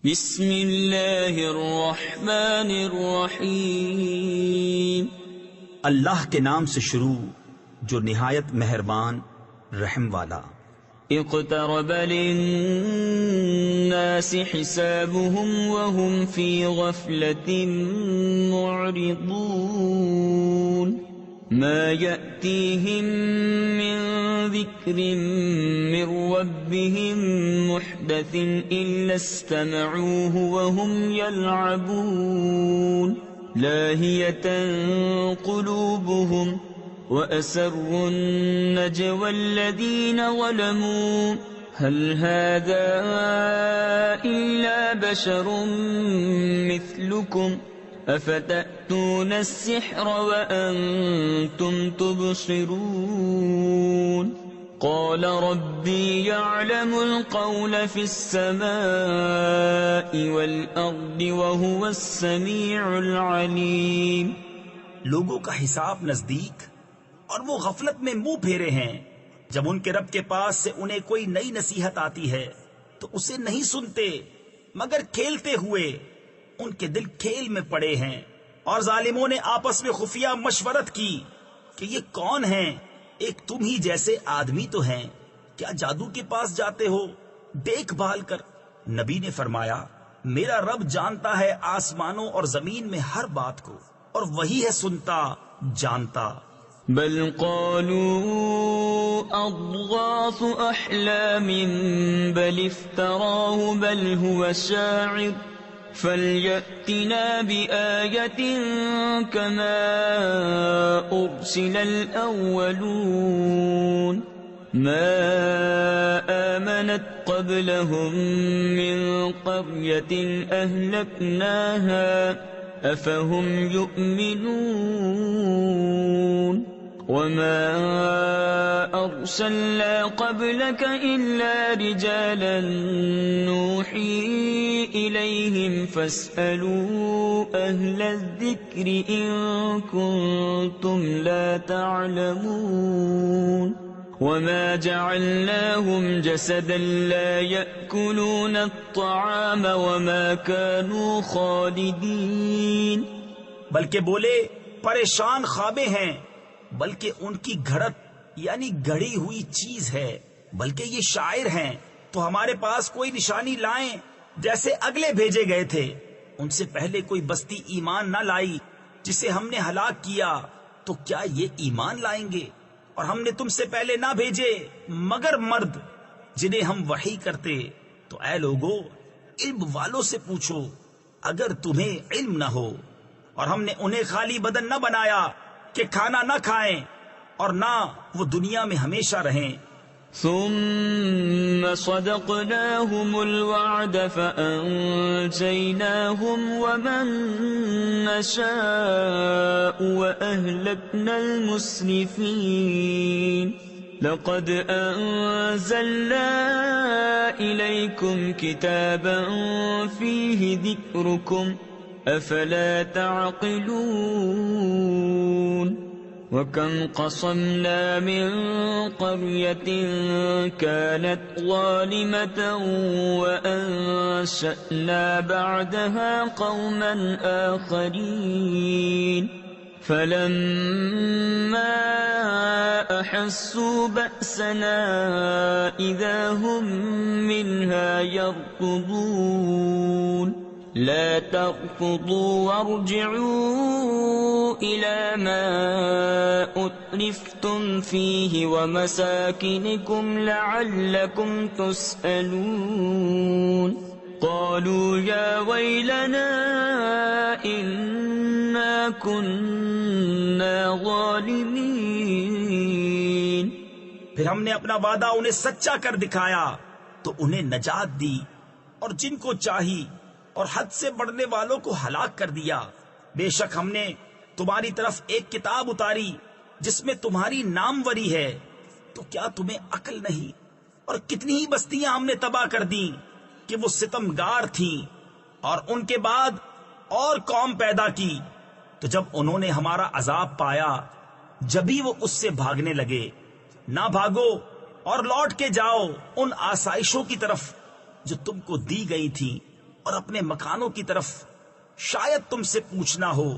بسم اللہ الرحمن الرحیم۔ اللہ کے نام سے شروع جو نہایت مہربان رحم والا۔ اقترب للناس حسابهم وهم في غفلة معرضون ما يأتيهم من ذكر من ربهم محدث إلا استمعوه وهم يلعبون لاهية قلوبهم وأسروا النجوى الذين ظلموا هل هذا إلا بشر مثلكم أفتأتون السحر وأنتم تبصرون قال ربي يعلم القول في السماء والأرض وهو السميع العليم۔ لوگوں کا حساب نزدیک اور وہ غفلت میں منہ پھیرے ہیں۔ جب ان کے رب کے پاس سے انہیں کوئی نئی نصیحت آتی ہے تو اسے نہیں سنتے مگر کھیلتے ہوئے۔ ان کے دل کھیل میں پڑے ہیں، اور ظالموں نے آپس میں خفیہ مشورت کی کہ یہ کون ہیں؟ ایک تم ہی جیسے آدمی تو ہیں، کیا جادو کے پاس جاتے ہو دیکھ بھال کر؟ نبی نے فرمایا، میرا رب جانتا ہے آسمانوں اور زمین میں ہر بات کو، اور وہی ہے سنتا جانتا۔ بل قالوا اضغاث احلام بل افتراه بل هو شاعر فليأتنا بآية كما أرسل الأولون ما آمنت قبلهم من قرية أهلكناها أفهم يؤمنون وما أرسلنا قبلك إلا رجالا نوحي إليهم فاسألوا أهل الذكر إن كنتم لا تعلمون وما جعلناهم جسدا لا يأكلون الطعام وما كانوا خالدين۔ بلکہ بولے پریشان خوابے ہیں، بلکہ ان کی گھڑت یعنی گھڑی ہوئی چیز ہے، بلکہ یہ شاعر ہیں، تو ہمارے پاس کوئی نشانی لائیں جیسے اگلے بھیجے گئے تھے۔ ان سے پہلے کوئی بستی ایمان نہ لائی جسے ہم نے ہلاک کیا، تو کیا یہ ایمان لائیں گے؟ اور ہم نے تم سے پہلے نہ بھیجے مگر مرد جنہیں ہم وحی کرتے۔ تو اے لوگو، علم والوں سے پوچھو اگر تمہیں علم نہ ہو۔ اور ہم نے انہیں خالی بدن نہ بنایا کہ کھانا نہ کھائیں اور نہ وہ دنیا میں ہمیشہ رہیں۔ ثم صدقناهم الوعد فأنجيناهم ومن نشاء وأهلكنا المسرفين لقد أنزلنا إليكم كتابا فيه ذكركم أفلا تعقلون وَكَمْ قَصَمْنَا مِنْ قَرْيَةٍ كَانَتْ ظَالِمَةً وَأَنشَأْنَا بَعْدَهَا قَوْمًا آخَرِينَ فَلَمَّا أَحَسُّوا بَأْسَنَا إِذَا هُمْ مِنْهَا يَرْكُضُونَ لا تركضوا وارجعوا إلى ما أترفتم فيه ومساكنكم لعلكم تسألون قالوا يا ويلنا إنا كنا ظالمين۔ پھر ہم نے اپنا وعدہ انہیں سچا کر دکھایا تو انہیں نجات دی، اور جن کو چاہی اور حد سے بڑھنے والوں کو ہلاک کر دیا۔ بے شک ہم نے تمہاری طرف ایک کتاب اتاری جس میں تمہاری ناموری ہے، تو کیا تمہیں عقل نہیں؟ اور کتنی ہی بستیاں ہم نے تباہ کر دیں کہ وہ ستمگار تھیں، اور ان کے بعد اور قوم پیدا کی، تو جب انہوں نے ہمارا عذاب پایا جبھی وہ اس سے بھاگنے لگے۔ نہ بھاگو اور لوٹ کے جاؤ ان آسائشوں کی طرف جو تم کو دی گئی تھی، اور اپنے مکانوں کی طرف شاید تم سے پوچھنا ہو.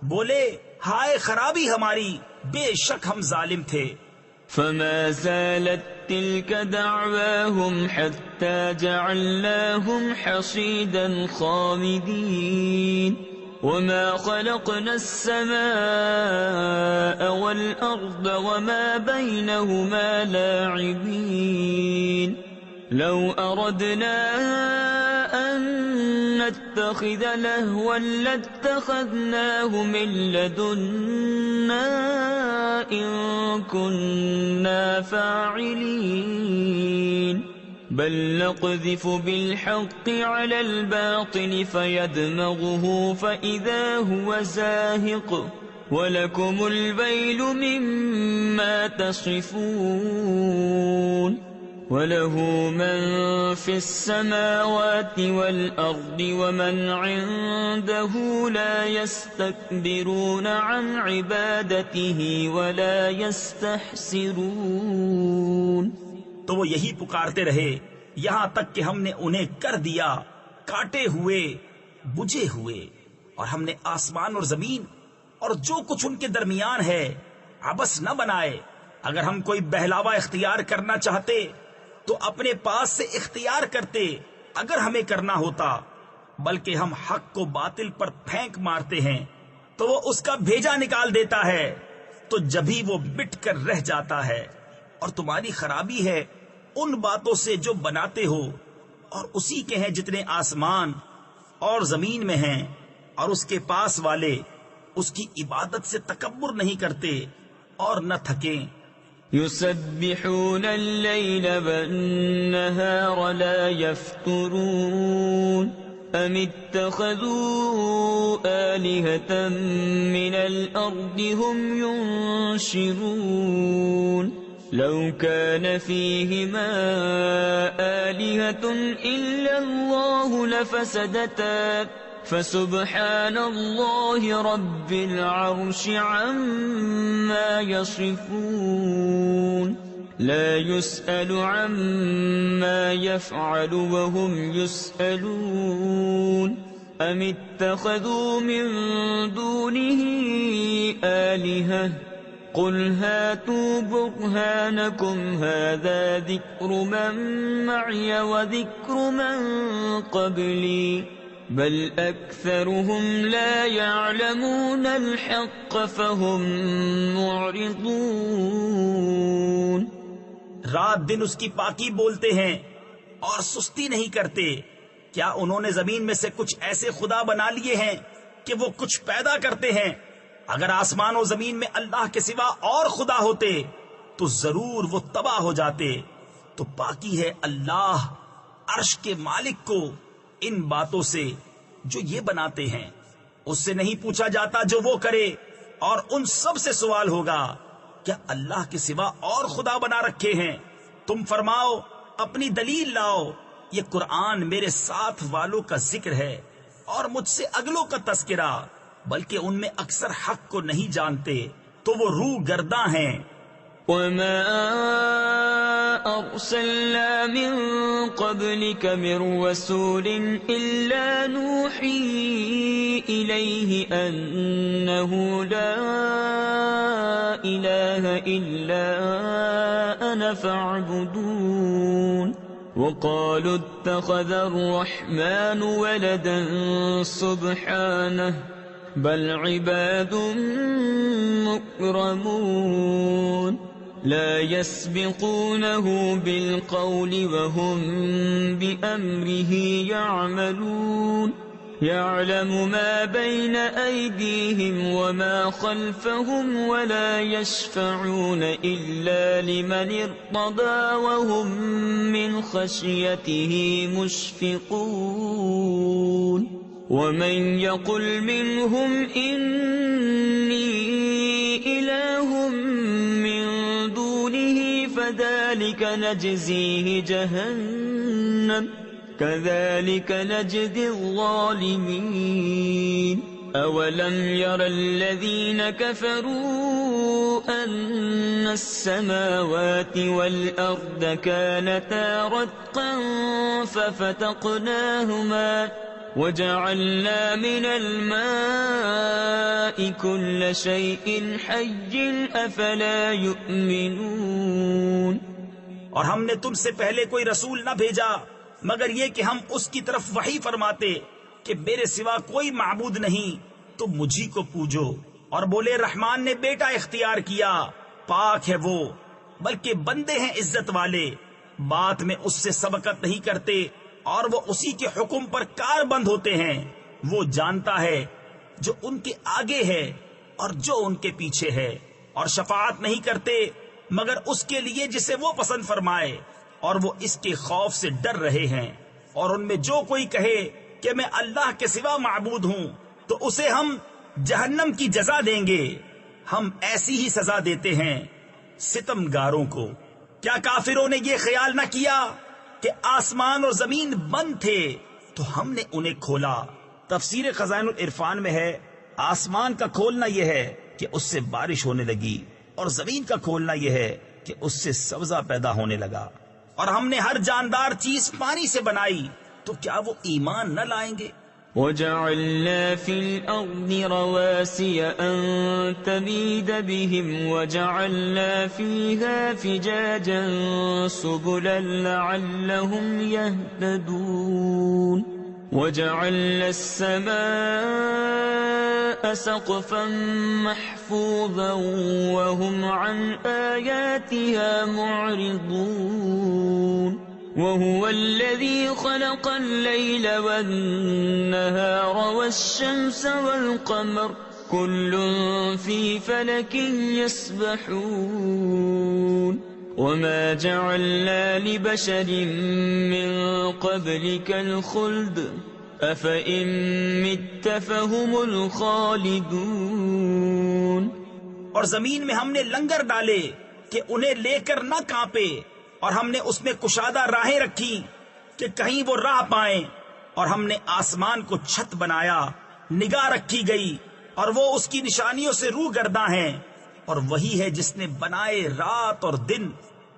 بولے ہائے خرابی ہماری، بے شک ہم ظالم تھے. فما زالت تلك دعواهم حتى جعلناهم حصيدا خامدين وما خلقنا السماء والأرض وما بينهما لاعبين لو أردنا أن نتخذ لهوا لاتخذناه من لدنا إن كنا فاعلين بل نقذف بالحق على الباطل فيدمغه فإذا هو زاهق ولكم الويل مما تصفون وله من في السماوات والأرض ومن عنده لا يستكبرون عن عبادته ولا يستحسرون. تو وہ یہی پکارتے رہے یہاں تک کہ ہم نے انہیں کر دیا کاٹے ہوئے بجھے ہوئے، اور ہم نے آسمان اور زمین اور جو کچھ ان کے درمیان ہے عبث نہ بنائے. اگر ہم کوئی بہلاوا اختیار کرنا چاہتے تو اپنے پاس سے اختیار کرتے اگر ہمیں کرنا ہوتا، بلکہ ہم حق کو باطل پر پھینک مارتے ہیں تو وہ اس کا بھیجا نکال دیتا ہے، تو جبھی وہ مٹ کر رہ جاتا ہے. اور تمہاری خرابی ہے ان باتوں سے جو بناتے ہو، اور اسی کے ہیں جتنے آسمان اور زمین میں ہیں، اور اس کے پاس والے اس کی عبادت سے تکبر نہیں کرتے اور نہ تھکیں. يسبحون الليل والنهار لا يفترون أم اتخذوا آلهة من الأرض هم ينشرون لو كان فيهما آلهة إلا الله لفسدتا فسبحان الله رب العرش عما يصفون لا يسأل عما يفعل وهم يسألون أم اتخذوا من دونه آلهة قل هاتوا برهانكم هذا ذكر من معي وذكر من قبلي بل أكثرهم لا يعلمون الحق فهم معرضون. رات دن اس کی پاکی بولتے ہیں اور سستی نہیں کرتے. کیا انہوں نے زمین میں سے کچھ ایسے خدا بنا لیے ہیں کہ وہ کچھ پیدا کرتے ہیں؟ اگر آسمان و زمین میں اللہ کے سوا اور خدا ہوتے تو ضرور وہ تباہ ہو جاتے. تو پاکی ہے اللہ عرش کے مالک کو ان باتوں سے جو یہ بناتے ہیں. اس سے نہیں پوچھا جاتا جو وہ کرے، اور ان سب سے سوال ہوگا کیا اللہ کے سوا اور خدا بنا رکھے ہیں؟ تم فرماؤ اپنی دلیل لاؤ. یہ قرآن میرے ساتھ والوں کا ذکر ہے اور مجھ سے اگلوں کا تذکرہ، بلکہ ان میں اکثر حق کو نہیں جانتے تو وہ روح گرداں ہیں. وما أرسلنا من قبلك من رسول إلا نوحي إليه أنه لا إله إلا أنا فاعبدون وقالوا اتخذ الرحمن ولدا سبحانه بل عباد مكرمون لا يسبقونه بالقول وهم بأمره يعملون يعلم ما بين أيديهم وما خلفهم ولا يشفعون إلا لمن ارتضى وهم من خشيته مشفقون ومن يقل منهم إني إله من دونه فذلك نجزيه جهنم كذلك نجزي الظالمين أولم ير الذين كفروا أن السماوات والأرض كانتا رتقا ففتقناهما وجعلنا من الماء كل شيء حي أفلا يؤمنون۔ اور ہم نے تم سے پہلے کوئی رسول نہ بھیجا مگر یہ کہ ہم اس کی طرف وحی فرماتے کہ میرے سوا کوئی معبود نہیں، تم مجھی کو پوجو۔ اور بولے رحمان نے بیٹا اختیار کیا، پاک ہے وہ، بلکہ بندے ہیں عزت والے، بات میں اس سے سبقت نہیں کرتے اور وہ اسی کے حکم پر کار بند ہوتے ہیں۔ وہ جانتا ہے جو ان کے آگے ہے اور جو ان کے پیچھے ہے، اور شفاعت نہیں کرتے مگر اس کے لیے جسے وہ پسند فرمائے، اور وہ اس کے خوف سے ڈر رہے ہیں۔ اور ان میں جو کوئی کہے کہ میں اللہ کے سوا معبود ہوں تو اسے ہم جہنم کی جزا دیں گے، ہم ایسی ہی سزا دیتے ہیں ستمگاروں کو۔ کیا کافروں نے یہ خیال نہ کیا کہ آسمان اور زمین بند تھے تو ہم نے انہیں کھولا؟ تفسیر خزائن العرفان میں ہے آسمان کا کھولنا یہ ہے کہ اس سے بارش ہونے لگی، اور زمین کا کھولنا یہ ہے کہ اس سے سبزہ پیدا ہونے لگا، اور ہم نے ہر جاندار چیز پانی سے بنائی، تو کیا وہ ایمان نہ لائیں گے؟ وَجَعَلْنَا فِي الْأَرْضِ رَوَاسِيَ أَن تَمِيدَ بِهِمْ وَجَعَلْنَا فِيهَا فِجَاجًا سُبُلًا لَعَلَّهُمْ يَهْتَدُونَ وَجَعَلْنَا السَّمَاءَ سَقْفًا مَحْفُوظًا وَهُمْ عَنْ آيَاتِهَا مُعْرِضُونَ وَهُوَ الَّذِي خَلَقَ اللَّيْلَ وَالنَّهَارَ وَالشَّمْسَ وَالْقَمَرَ كُلٌّ فِي فَلَكٍ يَسْبَحُونَ وَمَا جَعَلْنَا لِبَشَرٍ مِّن قَبْلِكَ الْخُلْدَ أَفَإِن مِّتَّ فَهُمُ الْخَالِدُونَ۔ اور زمین میں ہم نے لنگر ڈالے کہ انہیں لے کر نہ کانپے، اور ہم نے اس میں کشادہ راہیں رکھی کہ کہیں وہ راہ پائیں، اور ہم نے آسمان کو چھت بنایا، نگاہ رکھی گئی، اور وہ اس کی نشانیوں سے روح گرداں ہیں۔ اور وہی ہے جس نے بنائے رات اور دن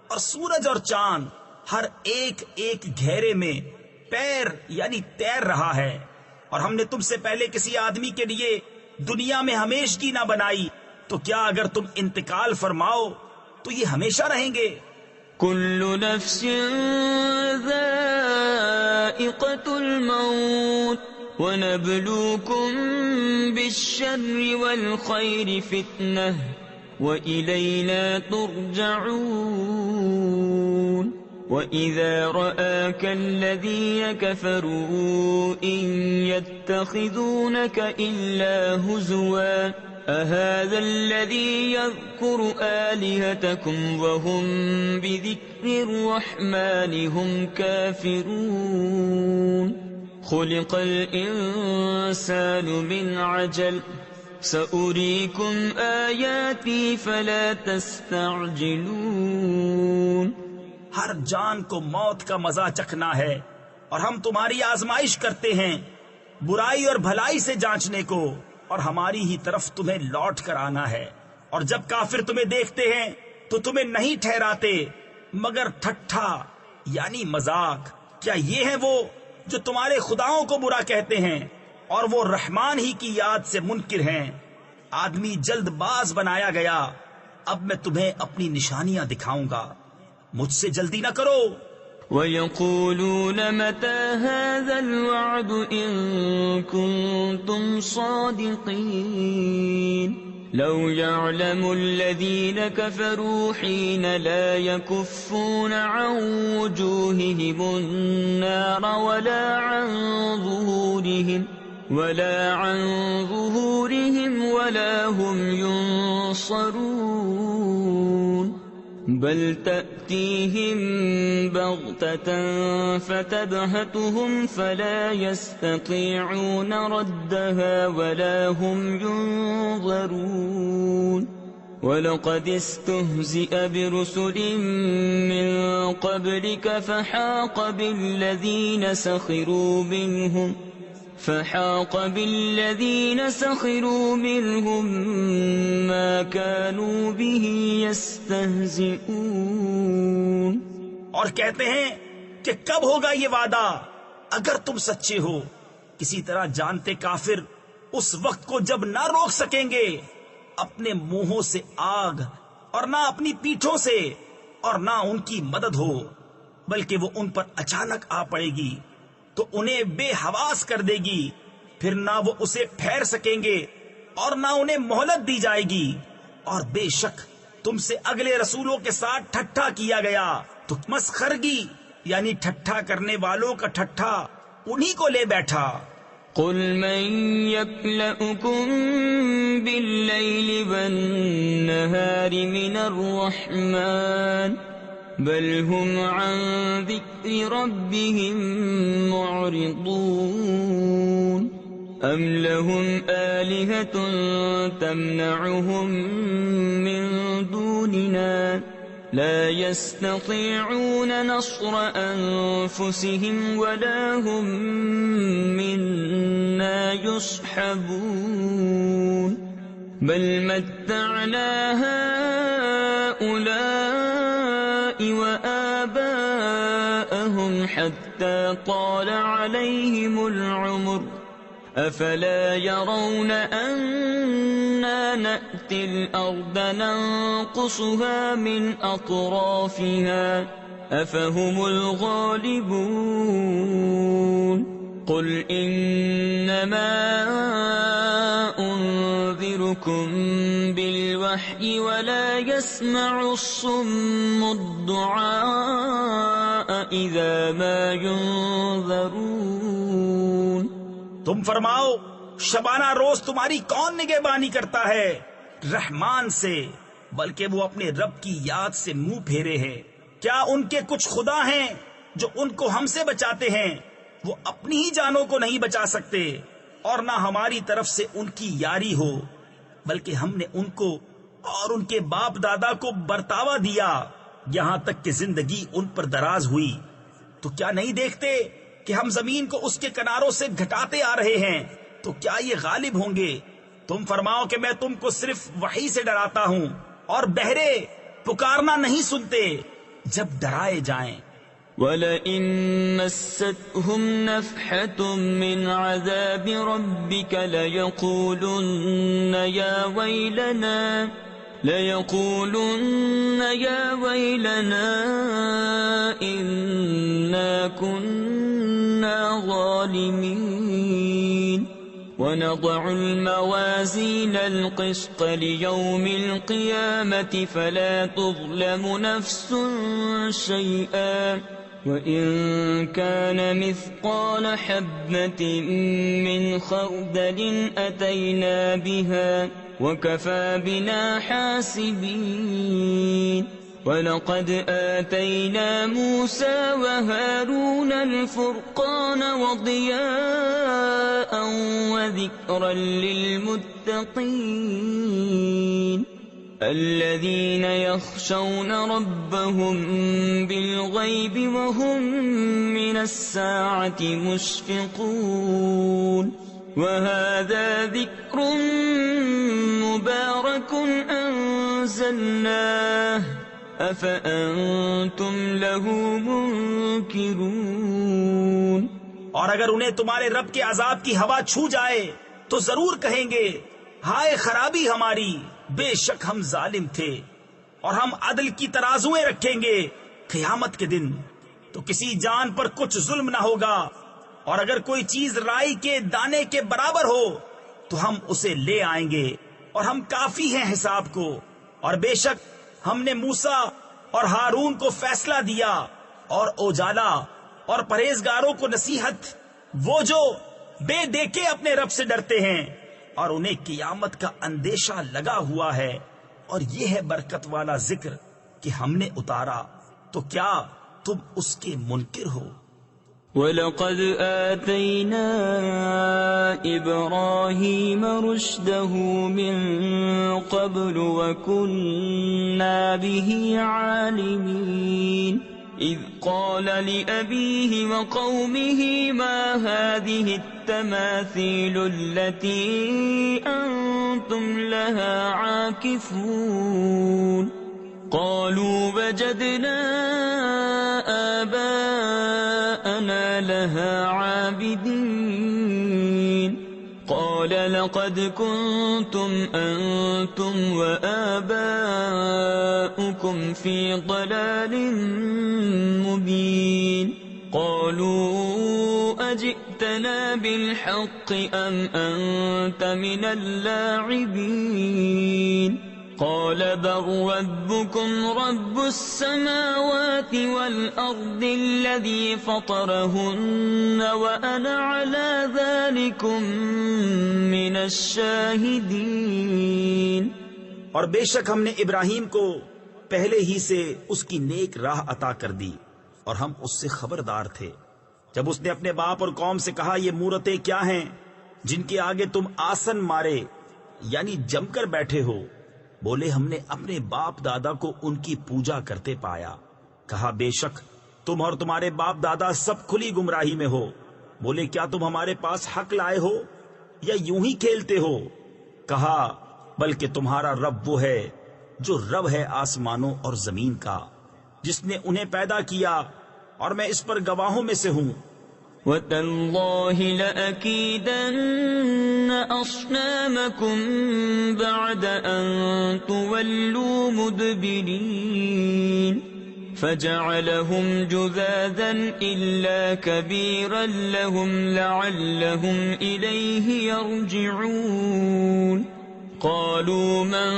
اور سورج اور چاند، ہر ایک ایک گھیرے میں پیر یعنی تیر رہا ہے۔ اور ہم نے تم سے پہلے کسی آدمی کے لیے دنیا میں ہمیشگی نہ بنائی، تو کیا اگر تم انتقال فرماؤ تو یہ ہمیشہ رہیں گے؟ كل نفس ذائقة الموت ونبلوكم بالشر والخير فتنة وإلينا ترجعون وإذا رآك الذين كفروا إن يتخذونك إلا هزوا أهذا الذي يذكر آلهتكم وهم بذكر الرحمن هم كافرون خلق الإنسان من عجل سأريكم آياتي فلا تستعجلون۔ ہر جان کو موت کا مزہ چکھنا ہے، اور ہم تمہاری آزمائش کرتے ہیں برائی اور بھلائی سے جانچنے کو، اور ہماری ہی طرف تمہیں لوٹ کر آنا ہے۔ اور جب کافر تمہیں دیکھتے ہیں تو تمہیں نہیں ٹھہراتے مگر ٹھٹھا یعنی مذاق۔ کیا یہ ہے وہ جو تمہارے خداؤں کو برا کہتے ہیں اور وہ رحمان ہی کی یاد سے منکر ہیں؟ آدمی جلد باز بنایا گیا، اب میں تمہیں اپنی نشانیاں دکھاؤں گا، مجھ سے جلدی نہ کرو۔ وَيَقُولُونَ مَتَى هَذَا الْوَعْدُ إِن كُنتُمْ صَادِقِينَ لَوْ يَعْلَمُ الَّذِينَ كَفَرُوا حِينَ لَا يَكُفُّونَ عَنْ وُجُوهِهِمُ النَّارَ وَلَا عَنْ ظُهُورِهِمْ وَلَا هُمْ يُنصَرُونَ بل تأتيهم بغتة فتبهتهم فلا يستطيعون ردها ولا هم ينظرون ولقد استهزئ برسل من قبلك فحاق بالذين سخروا منهم فحاق بالذين سخروا منهم ما كانوا به يستهزئون۔ اور کہتے ہیں کہ کب ہوگا یہ وعدہ اگر تم سچے ہو؟ کسی طرح جانتے کافر اس وقت کو جب نہ روک سکیں گے اپنے منہوں سے آگ اور نہ اپنی پیٹھوں سے، اور نہ ان کی مدد ہو، بلکہ وہ ان پر اچانک آ پڑے گی تو انہیں بے حواس کر دے گی، پھر نہ وہ اسے ٹھہر سکیں گے اور نہ انہیں مہلت دی جائے گی۔ اور بے شک تم سے اگلے رسولوں کے ساتھ ٹھٹھا کیا گیا تو مسخرگی یعنی ٹھٹھا کرنے والوں کا ٹھٹھا انہی کو لے بیٹھا۔ قل من يكلؤكم بالليل والنهار من الرحمن بل هم عن ذكر ربهم معرضون أم لهم آلهة تمنعهم من دوننا لا يستطيعون نصر أنفسهم ولا هم منا يصحبون بل متعنا هؤلاء وآباءهم حتى طال عليهم العمر أفلا يرون أنا نأتي الأرض ننقصها من أطرافها أفهم الغالبون قل إنما أنذركم بالوحي ولا يسمع الصم الدعاء إذا ما ينذرون۔ تم فرماؤ شبانہ روز تمہاری کون نگہبانی کرتا ہے؟ رحمان سے، بلکہ وہ اپنے رب کی یاد سے منہ پھیرے ہیں۔ کیا ان کے کچھ خدا ہیں جو ان کو ہم سے بچاتے ہیں؟ وہ اپنی ہی جانوں کو نہیں بچا سکتے، اور نہ ہماری طرف سے ان کی یاری ہو، بلکہ ہم نے ان کو اور ان کے باپ دادا کو برتاوا دیا یہاں تک کہ زندگی ان پر دراز ہوئی۔ تو کیا نہیں دیکھتے کہ ہم زمین کو اس کے کناروں سے گھٹاتے آ رہے ہیں؟ تو کیا یہ غالب ہوں گے؟ تم فرماؤ کہ میں تم کو صرف وحی سے ڈراتا ہوں، اور بہرے پکارنا نہیں سنتے جب ڈرائے جائیں۔ وَلَئِن مَسَّتْهُمْ نَفْحَةٌ مِّنْ عَذَابِ رَبِّكَ لَيَقُولُنَّ يَا وَيْلَنَا إِنَّا كُنَّا ظَالِمِينَ وَنَضَعُ الْمَوَازِينَ الْقِسْطَ لِيَوْمِ الْقِيَامَةِ فَلَا تُظْلَمُ نَفْسٌ شَيْئًا وَإِن كَانَ مِثْقَالَ حَبَّةٍ مِّنْ خَرْدَلٍ أَتَيْنَا بِهَا وَكَفَى بِنَا حَاسِبِينَ وَلَقَدْ آتَيْنَا مُوسَى وَهَارُونَ الْفُرْقَانَ وَضِيَاءً وَذِكْرًا لِّلْمُتَّقِينَ الَّذِينَ يَخْشَوْنَ رَبَّهُم بِالْغَيْبِ وَهُم مِّنَ السَّاعَةِ مُشْفِقُونَ وَهَذَا ذِكْرٌ مُبَارَكٌ أَنزَلْنَاهُ أَفَأَنتُمْ لَهُ مُنكِرُونَ۔ اور اگر انہیں تمہارے رب کے عذاب کی ہوا چھو جائے تو ضرور کہیں گے ہائے خرابی ہماری، بے شک ہم ظالم تھے، اور ہم عدل کی ترازویں رکھیں گے قیامت کے دن، تو کسی جان پر کچھ ظلم نہ ہوگا، اور اگر کوئی چیز رائی کے دانے کے برابر ہو تو ہم اسے لے آئیں گے، اور ہم کافی ہیں حساب کو۔ اور بے شک ہم نے موسیٰ اور ہارون کو فیصلہ دیا اور اجالا اور پرہیزگاروں کو نصیحت، وہ جو بے دیکھے اپنے رب سے ڈرتے ہیں اور انہیں قیامت کا اندیشہ لگا ہوا ہے، اور یہ ہے برکت والا ذکر کہ ہم نے اتارا، تو کیا تم اس کے منکر ہو؟ وَلَقَدْ آتَيْنَا إِبْرَاهِيمَ رُشْدَهُ مِن قَبْلُ وَكُنَّا بِهِ عَالِمِينَ إذ قال لأبيه وقومه ما هذه التماثيل التي أنتم لها عاكفون قالوا وجدنا آباءنا لها عابدين قال لقد كنتم أنتم وآباؤكم في ضلال مبين قالوا أجئتنا بالحق أم أنت من اللاعبين قال بل ربكم رب السماوات والأرض الذي فطرهن وأنا على ذلكم من الشاهدين اور بے شک ہم نے ابراہیم کو پہلے ہی سے اس کی نیک راہ عطا کر دی اور ہم اس سے خبردار تھے جب اس نے اپنے باپ اور قوم سے کہا یہ مورتیں کیا ہیں جن کے آگے تم آسن مارے یعنی جم کر بیٹھے ہو بولے ہم نے اپنے باپ دادا کو ان کی پوجا کرتے پایا کہا بے شک تم اور تمہارے باپ دادا سب کھلی گمراہی میں ہو بولے کیا تم ہمارے پاس حق لائے ہو یا یوں ہی کھیلتے ہو کہا بلکہ تمہارا رب وہ ہے جو رب ہے آسمانوں اور زمین کا جس نے انہیں پیدا کیا اور میں اس پر گواہوں میں سے ہوں وَتَاللَّهِ لَأَكِيدَنَّ أَصْنَامَكُمْ بَعْدَ أَن تُوَلُّوا مُدْبِرِينَ فَجَعَلَهُمْ جُذَاذًا إِلَّا كَبِيرًا لَهُمْ لَعَلَّهُمْ إِلَيْهِ يَرْجِعُونَ قالوا من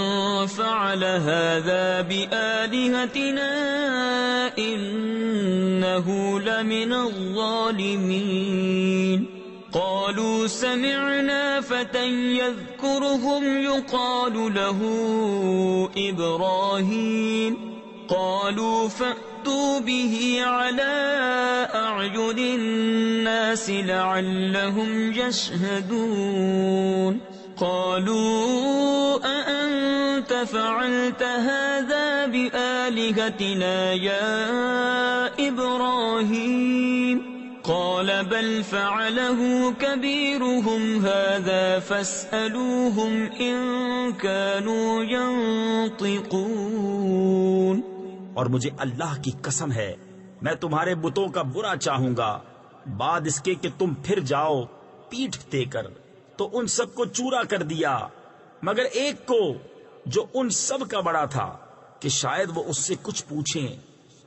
فعل هذا بآلهتنا إنه لمن الظالمين قالوا سمعنا فتى يذكرهم يقال له إبراهيم قالوا فأتوا به على أعين الناس لعلهم يشهدون قالوا أأنت فعلت هذا بآلهتنا يا إبراهيم قال بل فعله كبيرهم هذا فاسألوهم إن كانوا ينطقون اور مجھے اللہ کی قسم ہے میں تمہارے بتوں کا برا چاہوں گا بعد اس کے کہ تم پھر جاؤ پیٹھ دے کر تو ان سب کو چورا کر دیا مگر ایک کو جو ان سب کا بڑا تھا کہ شاید وہ اس سے کچھ پوچھیں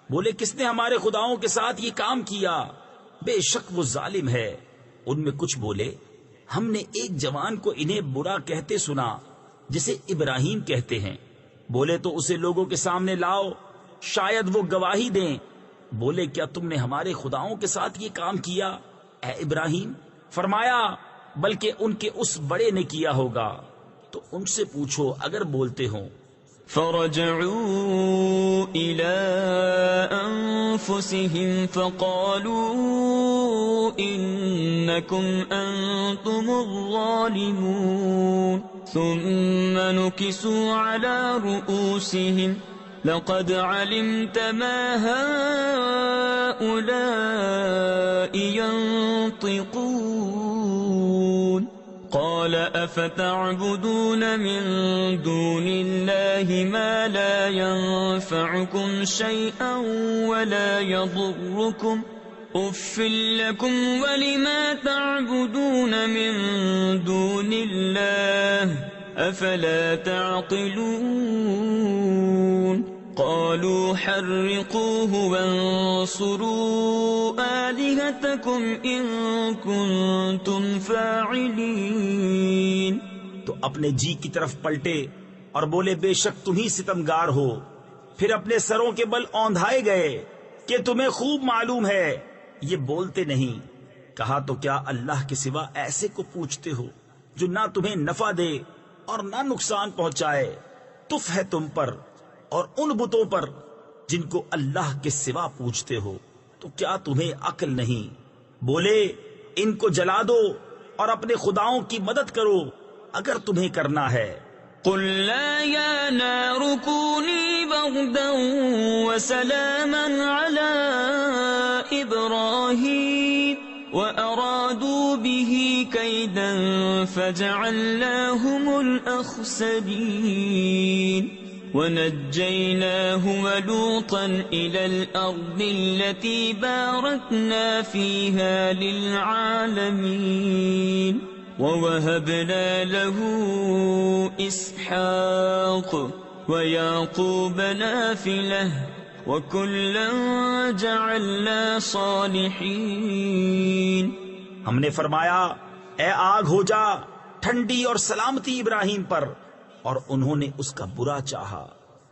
بولے کس نے ہمارے خداؤں کے ساتھ یہ کام کیا بے شک وہ ظالم ہے ان میں کچھ بولے ہم نے ایک جوان کو انہیں برا کہتے سنا جسے ابراہیم کہتے ہیں بولے تو اسے لوگوں کے سامنے لاؤ شاید وہ گواہی دیں بولے کیا تم نے ہمارے خداؤں کے ساتھ یہ کام کیا اے ابراہیم فرمایا بلکہ ان کے اس بڑے نے کیا ہوگا تو ان سے پوچھو اگر بولتے ہوں فرجعوا إلى أنفسهم فقالوا إنكم أنتم الظالمون ثم نكسوا على رؤوسهم لقد علمت ما هؤلاء ينطقون قال أفتعبدون من دون الله ما لا ينفعكم شيئا ولا يضركم أف لكم ولما تعبدون من دون الله أفلا تعقلون قالوا حرقوه وانصروا آلهتكم إن كنتم فاعلين تو اپنے جی کی طرف پلٹے اور بولے بے شک تم ہی ستمگار ہو پھر اپنے سروں کے بل اوندھائے گئے کہ تمہیں خوب معلوم ہے یہ بولتے نہیں کہا تو کیا اللہ کے سوا ایسے کو پوچھتے ہو جو نہ تمہیں نفع دے اور نہ نقصان پہنچائے تف ہے تم پر اور ان بتوں پر جن کو اللہ کے سوا پوچھتے ہو تو کیا تمہیں عقل نہیں بولے ان کو جلا دو اور اپنے خداؤں کی مدد کرو اگر تمہیں کرنا ہے قل لا يا نار كوني بردا وسلاما على إبراهيم وأرادوا به كيدا فجعلناهم الأخسرين ونجيناه ولوطا إلى الأرض التي باركنا فيها للعالمين ووهبنا له إسحاق ويعقوب نافلة وكلا جعلنا صالحين. ہم نے فرمایا اے آگ ہو جا ٹھنڈی اور سلامتی ابراہیم پر، اور انہوں نے اس کا برا چاہا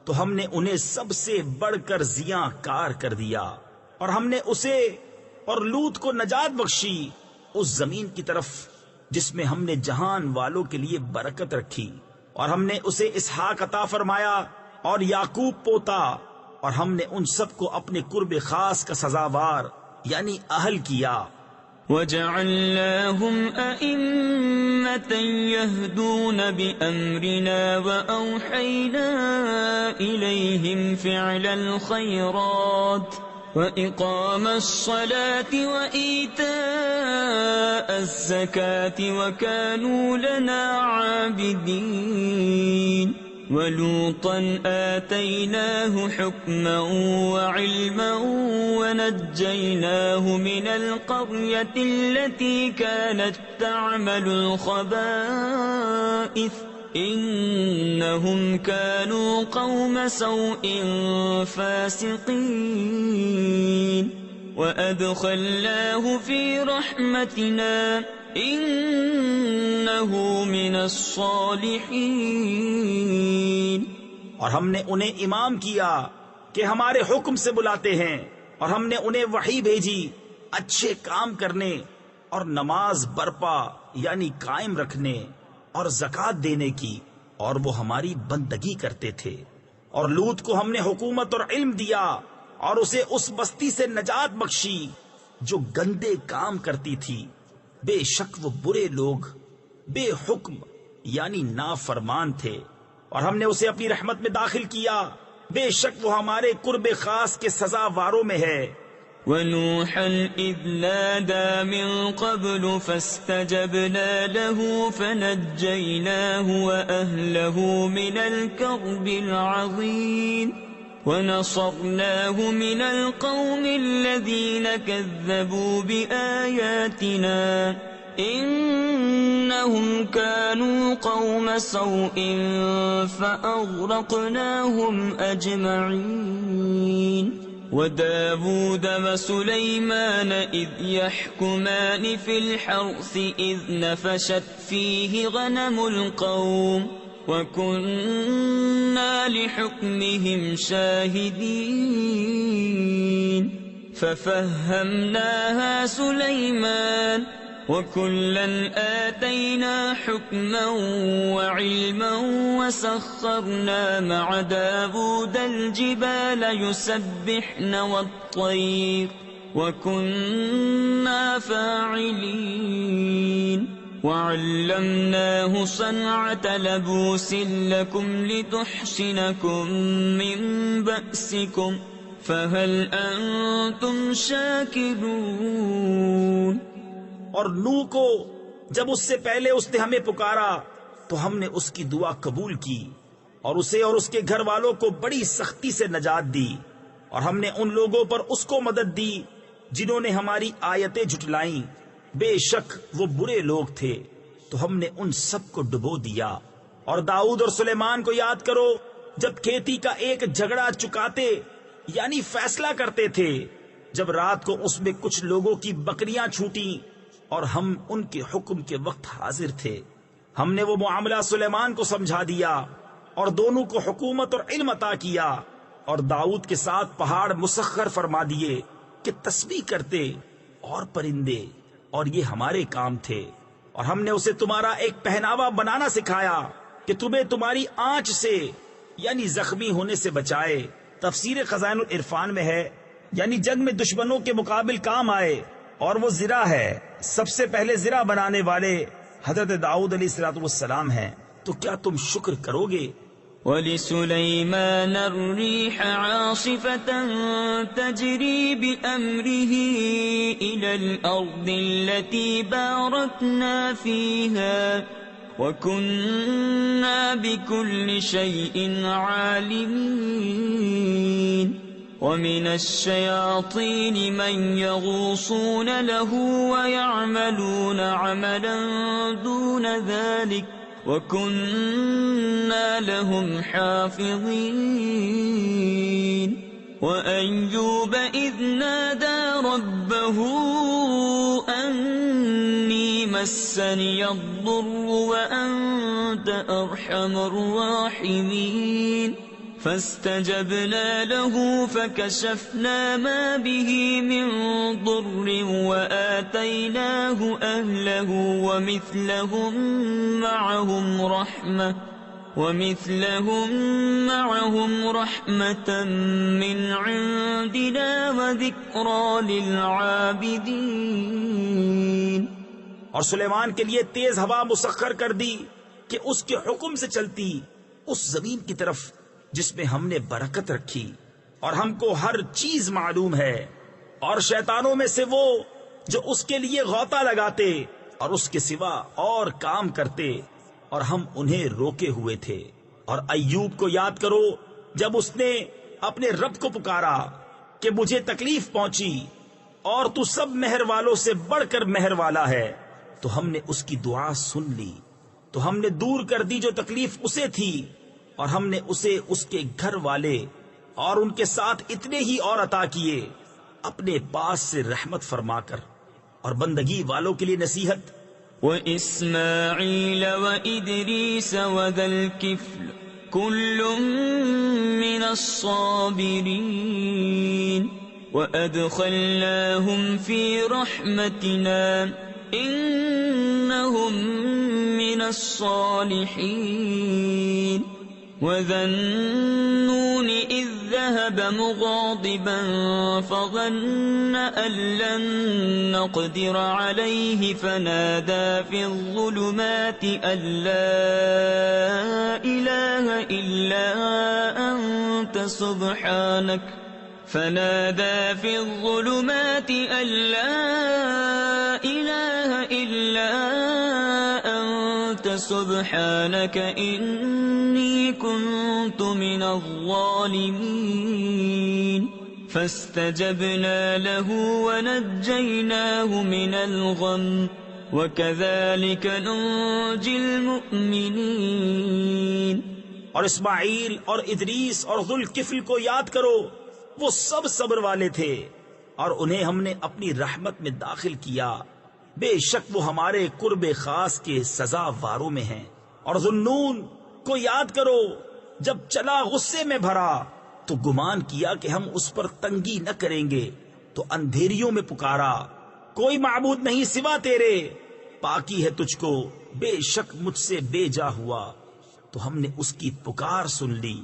تو ہم نے انہیں سب سے بڑھ کر زیاں کار کر دیا، اور ہم نے اسے اور لوط کو نجات بخشی اس زمین کی طرف جس میں ہم نے جہان والوں کے لیے برکت رکھی، اور ہم نے اسے اسحاق عطا فرمایا اور یعقوب پوتا، اور ہم نے ان سب کو اپنے قرب خاص کا سزاوار یعنی اہل کیا. وجعلناهم أئمة يهدون بأمرنا وأوحينا إليهم فعل الخيرات وإقام الصلاة وإيتاء الزكاة وكانوا لنا عابدين. ولوطا آتيناه حكما وعلما ونجيناه من القرية التي كانت تعمل الخبائث إنهم كانوا قوم سوء فاسقين وأدخلناه في رحمتنا إنه من الصالحين. اور ہم نے انہیں امام کیا کہ ہمارے حکم سے بلاتے ہیں، اور ہم نے انہیں وحی بھیجی اچھے کام کرنے اور نماز برپا یعنی قائم رکھنے اور زکوٰۃ دینے کی، اور وہ ہماری بندگی کرتے تھے. اور لوط کو ہم نے حکومت اور علم دیا اور اسے اس بستی سے نجات بخشی جو گندے کام کرتی تھی. بے شک وہ برے لوگ بے حکم یعنی نافرمان تھے، اور ہم نے اسے اپنی رحمت میں داخل کیا، بے شک وہ ہمارے قرب خاص کے سزاواروں میں ہے. ونوحا إذ نادى من قبل فاستجبنا له فنجيناه وأهله من الكرب العظيم ونصرناه من القوم الذين كذبوا بآياتنا إنهم كانوا قوم سوء فأغرقناهم أجمعين. وداود وسليمان إذ يحكمان في الحرث إذ نفشت فيه غنم القوم وكنا لحكمهم شاهدين ففهمناها سليمان وكلا آتينا حكما وعلما وسخرنا مع داود الجبال يسبحن والطير وكنا فاعلين وعلمناه صنعة لبوس لكم لتحصنكم من بأسكم فهل أنتم شاكرون. اور نوح کو جب اس سے پہلے اس نے ہمیں پکارا تو ہم نے اس کی دعا قبول کی اور اسے اور اس کے گھر والوں کو بڑی سختی سے نجات دی، اور ہم نے ان لوگوں پر اس کو مدد دی جنہوں نے ہماری آیتیں جھٹلائیں، بے شک وہ برے لوگ تھے تو ہم نے ان سب کو ڈبو دیا. اور داؤد اور سلیمان کو یاد کرو جب کھیتی کا ایک جھگڑا چکاتے یعنی فیصلہ کرتے تھے، جب رات کو اس میں کچھ لوگوں کی بکریاں چھوٹیں اور ہم ان کے حکم کے وقت حاضر تھے. ہم نے وہ معاملہ سلیمان کو سمجھا دیا اور دونوں کو حکومت اور علم عطا کیا، اور داؤد کے ساتھ پہاڑ مسخر فرما دیے کہ تسبیح کرتے اور پرندے، اور یہ ہمارے کام تھے. اور ہم نے اسے تمہارا ایک پہناوا بنانا سکھایا کہ تمہیں تمہاری آنچ سے یعنی زخمی ہونے سے بچائے. تفسیر خزائن العرفان میں ہے یعنی جنگ میں دشمنوں کے مقابل کام آئے، اور وہ زرہ ہے. سب سے پہلے زرہ بنانے والے حضرت داؤد علیہ السلام ہیں. تو کیا تم شکر کرو گے؟ وَلِسُلَيْمَانَ الرِّيحَ عَاصِفَةً تَجْرِي بِأَمْرِهِ إِلَى الْأَرْضِ الَّتِي بَارَكْنَا فِيهَا وَكُنَّا بِكُلِّ شَيْءٍ عَالِمِينَ وَمِنَ الشَّيَاطِينِ مَن يَغُوصُونَ لَهُ وَيَعْمَلُونَ عَمَلًا دُونَ ذَلِكَ وَكُنَّا لَهُمْ حَافِظِينَ وَأَيُّوبَ إِذْ نَادَى رَبَّهُ أَنِّي مَسَّنِيَ الضُّرُّ وَأَنْتَ أَرْحَمُ الرَّاحِمِينَ فاستجبنا له فكشفنا ما به من ضر وآتيناه أهله ومثلهم معهم رحمة من عندنا وذكرى للعابدين. اور سلیمان کے لیے تیز ہوا مسخر کر دی کہ اس کے حکم سے چلتی اس زمین کی طرف جس میں ہم نے برکت رکھی، اور ہم کو ہر چیز معلوم ہے، اور شیطانوں میں سے وہ جو اس کے لیے غوطہ لگاتے اور اس کے سوا اور کام کرتے، اور ہم انہیں روکے ہوئے تھے. اور ایوب کو یاد کرو جب اس نے اپنے رب کو پکارا کہ مجھے تکلیف پہنچی اور تو سب مہر والوں سے بڑھ کر مہر والا ہے، تو ہم نے اس کی دعا سن لی، تو ہم نے دور کر دی جو تکلیف اسے تھی، اور ہم نے اسے اس کے گھر والے اور ان کے ساتھ اتنے ہی اور عطا کیے اپنے پاس سے رحمت فرما کر. اور بندگی والوں کے لیے نصیحت، وَإِسْمَاعِيلَ وَإِدْرِيسَ وَذَا الْكِفْلِ كُلٌّ مِّنَ الصَّابِرِينَ وَأَدْخَلْنَاهُمْ فِي رَحْمَتِنَا إِنَّهُمْ مِنَ الصَّالِحِينَ. وَذَا النُّونِ إِذ ذَهَبَ مُغَاضِبًا فَظَنَّ أَن لَّن نَّقْدِرَ عَلَيْهِ فَنَادَىٰ فِي الظُّلُمَاتِ أَن لَّا إِلَٰهَ إِلَّا أَنتَ سبحانك إني كنت من الظالمين. فاستجبنا له ونجيناه من الغم وكذلك ننجي المؤمنين. اور اسماعیل اور ادریس اور ذوالکفل کو یاد کرو، وہ سب صبر والے تھے اور انہیں ہم نے اپنی رحمت میں داخل کیا، بے شک وہ ہمارے قرب خاص کے سزا واروں میں ہیں. اور ذوالنون کو یاد کرو، جب چلا غصے میں بھرا تو گمان کیا کہ ہم اس پر تنگی نہ کریں گے، تو اندھیریوں میں پکارا، کوئی معبود نہیں سوا تیرے، پاکی ہے تجھ کو، بے شک مجھ سے بے جا ہوا. تو ہم نے اس کی پکار سن لی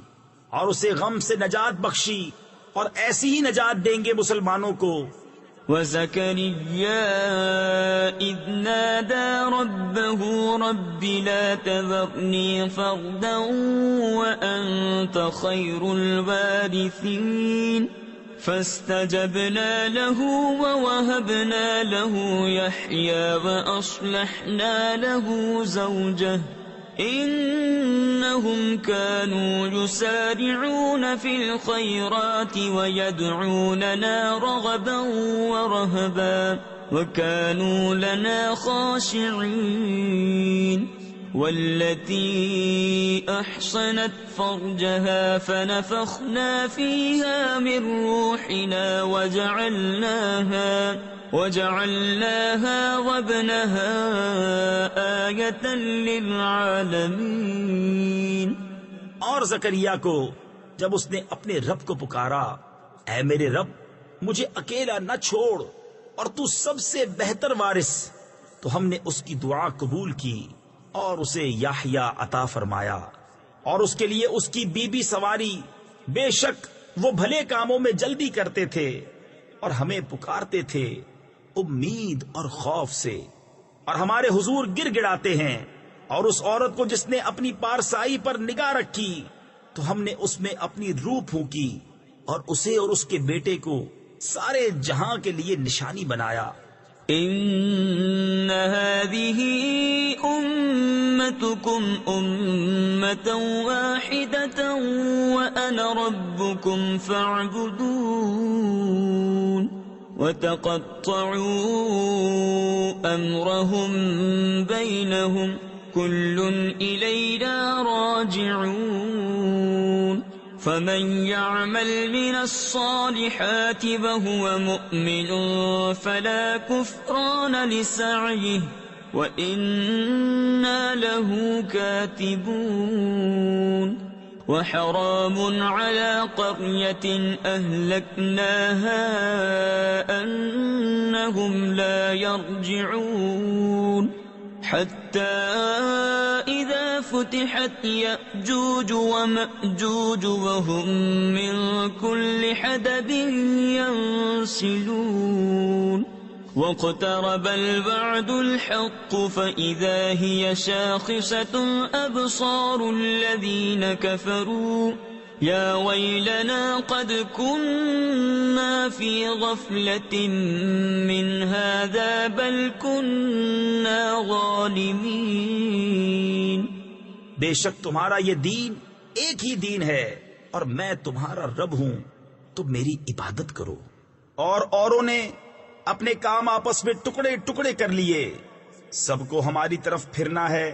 اور اسے غم سے نجات بخشی، اور ایسی ہی نجات دیں گے مسلمانوں کو. وَزَكَرِيَّا إِذْ نَادَى رَبَّهُ رَبِّ لَا تَذَرْنِي فَرْدًا وَأَنْتَ خَيْرُ الْوَارِثِينَ. فَاسْتَجَبْنَا لَهُ وَوَهَبْنَا لَهُ يَحْيَى وَأَصْلَحْنَا لَهُ زَوْجَهُ إِنَّهُمْ كَانُوا يُسَارِعُونَ فِي الْخَيْرَاتِ وَيَدْعُونَنَا رَغَبًا وَرَهَبًا وَكَانُوا لَنَا خَاشِعِينَ. وَالَّتِي أَحْصَنَتْ فَرْجَهَا فَنَفَخْنَا فِيهَا مِنْ رُوحِنَا وَجَعَلْنَاهَا وَابْنَهَا آيَةً لِلْعَالَمِينَ. اور زکریا کو جب اس نے اپنے رب کو پکارا، اے میرے رب مجھے اکیلا نہ چھوڑ اور تو سب سے بہتر وارث، تو ہم نے اس کی دعا قبول کی اور اسے یحییٰ عطا فرمایا، اور اس کے لیے اس کی بی بی سواری. بے شک وہ بھلے کاموں میں جلدی کرتے تھے اور ہمیں پکارتے تھے امید اور خوف سے، اور ہمارے حضور گر گڑاتے ہیں. اور اس عورت کو جس نے اپنی پارسائی پر نگاہ رکھی تو ہم نے اس میں اپنی روح پھونکی اور اسے اور اس کے بیٹے کو سارے جہاں کے لیے نشانی بنایا۔ ان هذه امتكم امة واحدة وانا ربكم فاعبدون وتقطعوا امرهم بينهم كل الينا راجعون فمن يعمل من الصالحات وهو مؤمن فلا كفران لسعيه وإنا له كاتبون وحرام على قرية أهلكناها أنهم لا يرجعون حتى إذا فتحت يأجوج ومأجوج وهم من كل حدب ينسلون واقترب الوعد الحق فإذا هي شاخصة أبصار الذين كفروا يا ويلنا قد كنا في غفلة من هذا بل كنا ظالمين۔ بے شک تمہارا یہ دین ایک ہی دین ہے اور میں تمہارا رب ہوں، تم میری عبادت کرو۔ اور اوروں نے اپنے کام آپس میں ٹکڑے ٹکڑے کر لیے، سب کو ہماری طرف پھرنا ہے،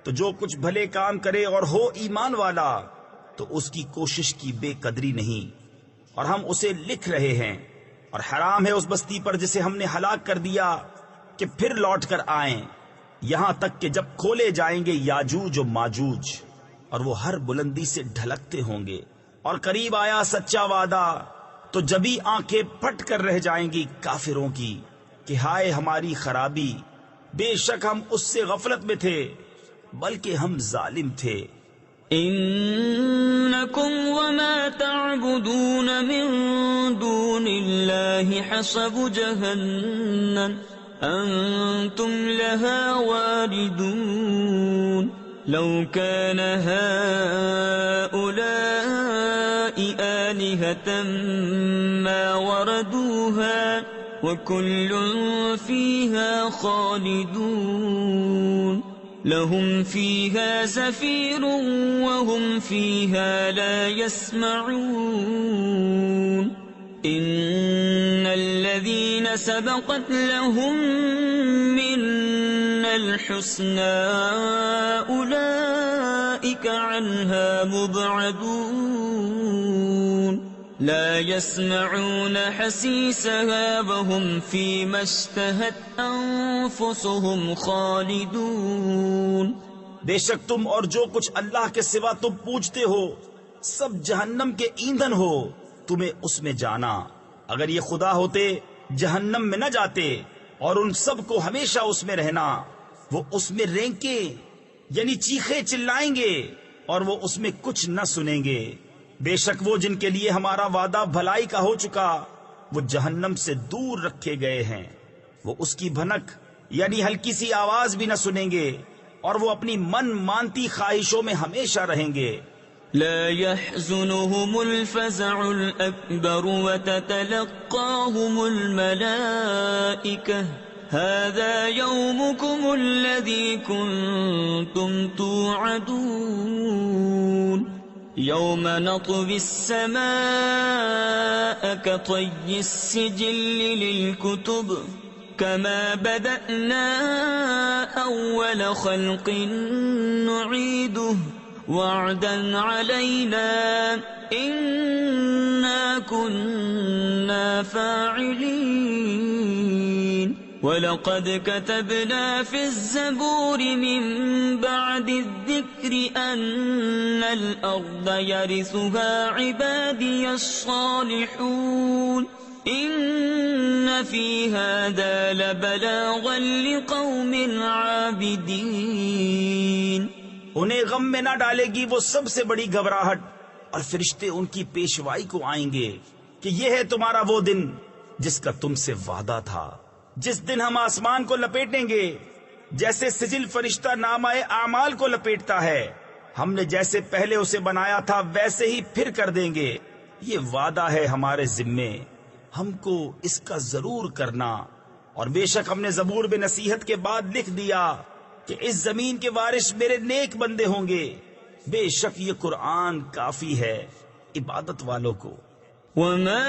تو جو کچھ بھلے کام کرے اور ہو ایمان والا تو اس کی کوشش کی بے قدری نہیں، اور ہم اسے لکھ رہے ہیں، اور حرام ہے اس بستی پر جسے ہم نے ہلاک کر دیا کہ پھر لوٹ کر آئیں، یہاں تک کہ جب کھولے جائیں گے یاجوج و ماجوج، اور وہ ہر بلندی سے ڈھلکتے ہوں گے، اور قریب آیا سچا وعدہ، تو جبھی آنکھیں پھٹ کر رہ جائیں گی کافروں کی کہ ہائے ہماری خرابی، بے شک ہم اس سے غفلت میں تھے بلکہ ہم ظالم تھے۔ انکم وما تعبدون من دون اللہ حسب جہنم انتم لها واردون لو كان هؤلاء آلهة ما وردوها وكل فيها خالدون لهم فيها زفير وهم فيها لا يسمعون إن الذين سبقت لهم منا الحسنى أولئك عنها مبعدون لا يسمعون حسيسها وهم فيما اشتهت أنفسهم خالدون۔ بے شک تم اور جو کچھ اللہ کے سوا تم پوجتے ہو سب جہنم کے ایندھن ہو، تمہیں اس میں جانا، اگر یہ خدا ہوتے جہنم میں نہ جاتے، اور ان سب کو ہمیشہ اس میں رہنا، وہ اس میں رینکے یعنی چیخے چلائیں گے اور وہ اس میں کچھ نہ سنیں گے۔ بے شک وہ جن کے لیے ہمارا وعدہ بھلائی کا ہو چکا وہ جہنم سے دور رکھے گئے ہیں، وہ اس کی بھنک یعنی ہلکی سی آواز بھی نہ سنیں گے، اور وہ اپنی من مانتی خواہشوں میں ہمیشہ رہیں گے۔ لا يحزنهم الفزع الأكبر وتتلقاهم الملائكة هذا يومكم الذي كنتم توعدون يوم نطوي السماء كطي السجل للكتب كما بدأنا أول خلق نعيده وعدا علينا إنا كنا فاعلين ولقد كتبنا في الزبور من بعد الذكر أن الأرض يرثها عبادي الصالحون إن في هذا لبلاغا لقوم عابدين۔ انہیں غم میں نہ ڈالے گی وہ سب سے بڑی گھبراہٹ، اور فرشتے ان کی پیشوائی کو آئیں گے کہ یہ ہے تمہارا وہ دن جس کا تم سے وعدہ تھا، جس دن ہم آسمان کو لپیٹیں گے جیسے سجل فرشتہ نامہ اعمال کو لپیٹتا ہے، ہم نے جیسے پہلے اسے بنایا تھا ویسے ہی پھر کر دیں گے. یہ وعدہ ہے ہمارے ذمے، ہم کو اس کا ضرور کرنا. اور بے شک ہم نے زبور میں نصیحت کے بعد لکھ دیا کہ اس زمین کے وارث میرے نیک بندے ہوں گے. بے شک یہ قرآن کافی ہے عبادت والوں کو. وما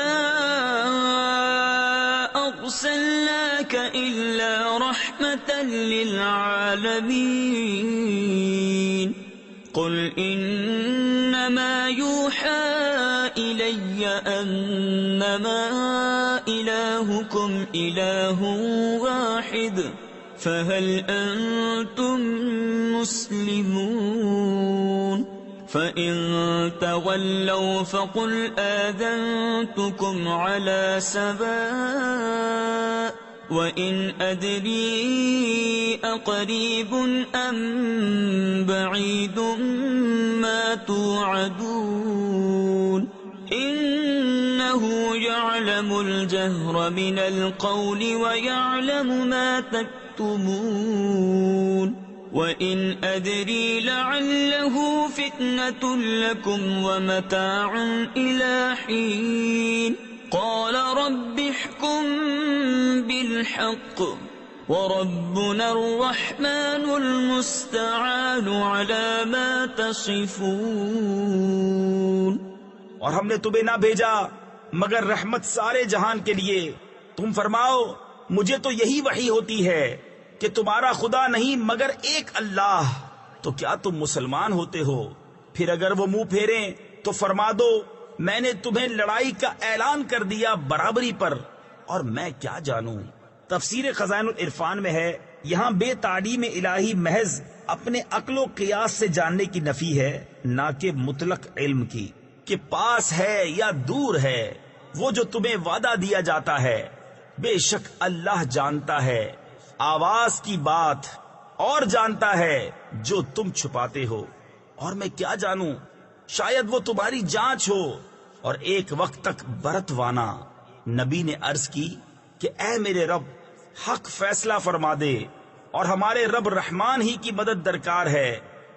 أرسلناك إلا رحمة للعالمين. قل إنما يوحى إلي أنما إلهكم إله واحد فهل أنتم مسلمون؟ فإن تولوا فقل آذنتكم على سواء وإن أدري أقريب أم بعيد ما توعدون إنه يعلم الجهر من القول ويعلم ما تكتمون وَإِنْ أَدْرِي لَعَلَّهُ فِتْنَةٌ لَكُمْ وَمَتَاعٌ إِلَى حِينٍ قَالَ رَبِّ احْكُمْ بِالْحَقِّ وَرَبُّنَا الرَّحْمَنُ الْمُسْتَعَانُ عَلَى مَا تَصِفُونَ. اور ہم نے تمہیں نہ بھیجا مگر رحمت سارے جہان کے لیے. تم فرماؤ مجھے تو یہی وحی ہوتی ہے کہ تمہارا خدا نہیں مگر ایک اللہ. تو کیا تم مسلمان ہوتے ہو؟ پھر اگر وہ منہ پھیریں تو فرما دو میں نے تمہیں لڑائی کا اعلان کر دیا برابری پر، اور میں کیا جانوں. تفسیر خزائن العرفان میں ہے یہاں بے تعلیم الہی محض اپنے عقل و قیاس سے جاننے کی نفی ہے، نہ کہ مطلق علم کی کہ پاس ہے یا دور ہے وہ جو تمہیں وعدہ دیا جاتا ہے. بے شک اللہ جانتا ہے آواز کی بات اور جانتا ہے جو تم چھپاتے ہو. اور میں کیا جانوں، شاید وہ تمہاری جانچ ہو. اور ایک وقت تک برتوانا نبی نے عرض کی کہ اے میرے رب حق فیصلہ فرما دے، اور ہمارے رب رحمان ہی کی مدد درکار ہے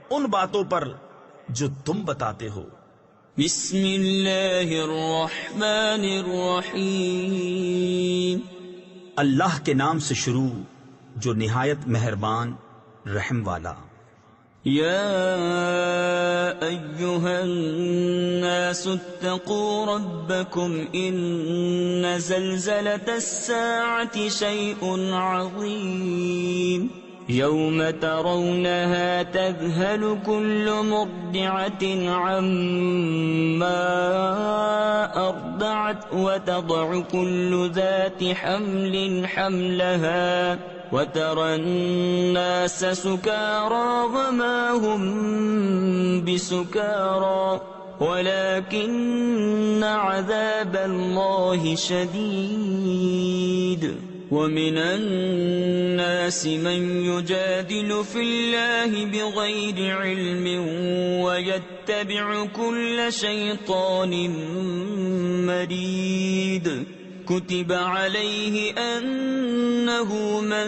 ان باتوں پر جو تم بتاتے ہو. بسم اللہ الرحمن الرحیم. اللہ کے نام سے شروع جو نہایت مہربان رحم والا. یا ایہا الناس اتقوا ربکم ان زلزلة الساعة شیء عظیم یوم ترونها تذهل كل مرضعة عما أرضعت وتضع كل ذات حمل حملها وترى الناس سكارى وما هم بسكارى ولكن عذاب الله شديد ومن الناس من يجادل في الله بغير علم ويتبع كل شيطان مريد كتب عليه أنه من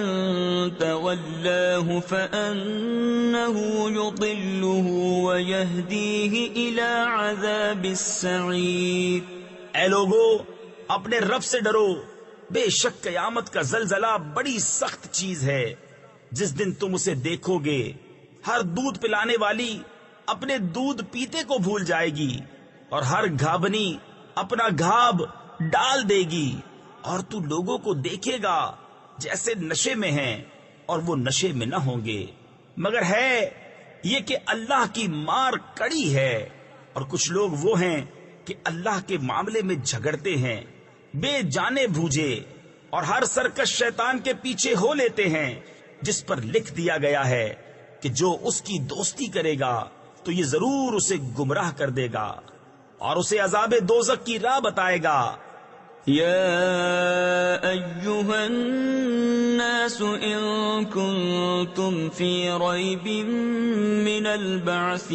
تولاه فأنه يضله ويهديه إلى عذاب السعير. اے لوگو اپنے رب سے ڈرو، بے شک قیامت کا زلزلہ بڑی سخت چیز ہے. جس دن تم اسے دیکھو گے ہر دودھ پلانے والی اپنے دودھ پیتے کو بھول جائے گی اور ہر گھابنی اپنا گھاب ڈال دے گی، اور تو لوگوں کو دیکھے گا جیسے نشے میں ہیں اور وہ نشے میں نہ ہوں گے، مگر ہے یہ کہ اللہ کی مار کڑی ہے. اور کچھ لوگ وہ ہیں کہ اللہ کے معاملے میں جھگڑتے ہیں بے جانے بوجھے اور ہر سرکش شیطان کے پیچھے ہو لیتے ہیں، جس پر لکھ دیا گیا ہے کہ جو اس کی دوستی کرے گا تو یہ ضرور اسے گمراہ کر دے گا اور اسے عذاب دوزخ کی راہ بتائے گا. يا أيها الناس إن كنتم في ريب من البعث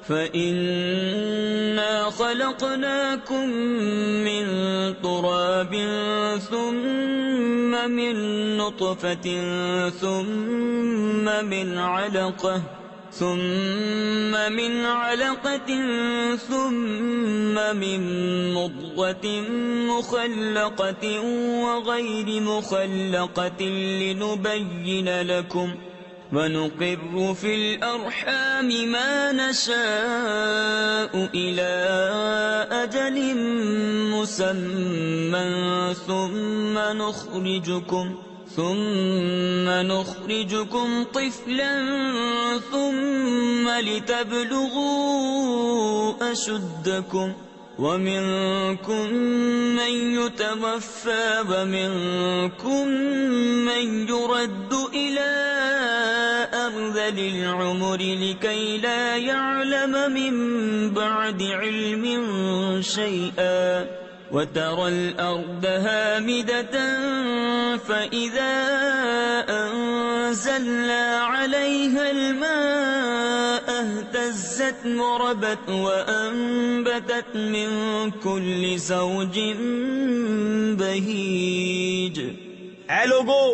فإنا خلقناكم من تراب ثم من نطفة ثم من علقة ثم من مضغة مخلقة وغير مخلقة لنبين لكم ونقر في الأرحام ما نشاء إلى أجل مسمى ثم نخرجكم طفلا ثم لتبلغوا أشدكم ومنكم من يتوفى ومنكم من يرد إلى أرذل العمر لكي لا يعلم من بعد علم شيئا وترى الأرض هامدة فإذا أنزلنا عليها الماء اهتزت وربت وأنبتت من كل زوج بهيج. اے لوگو،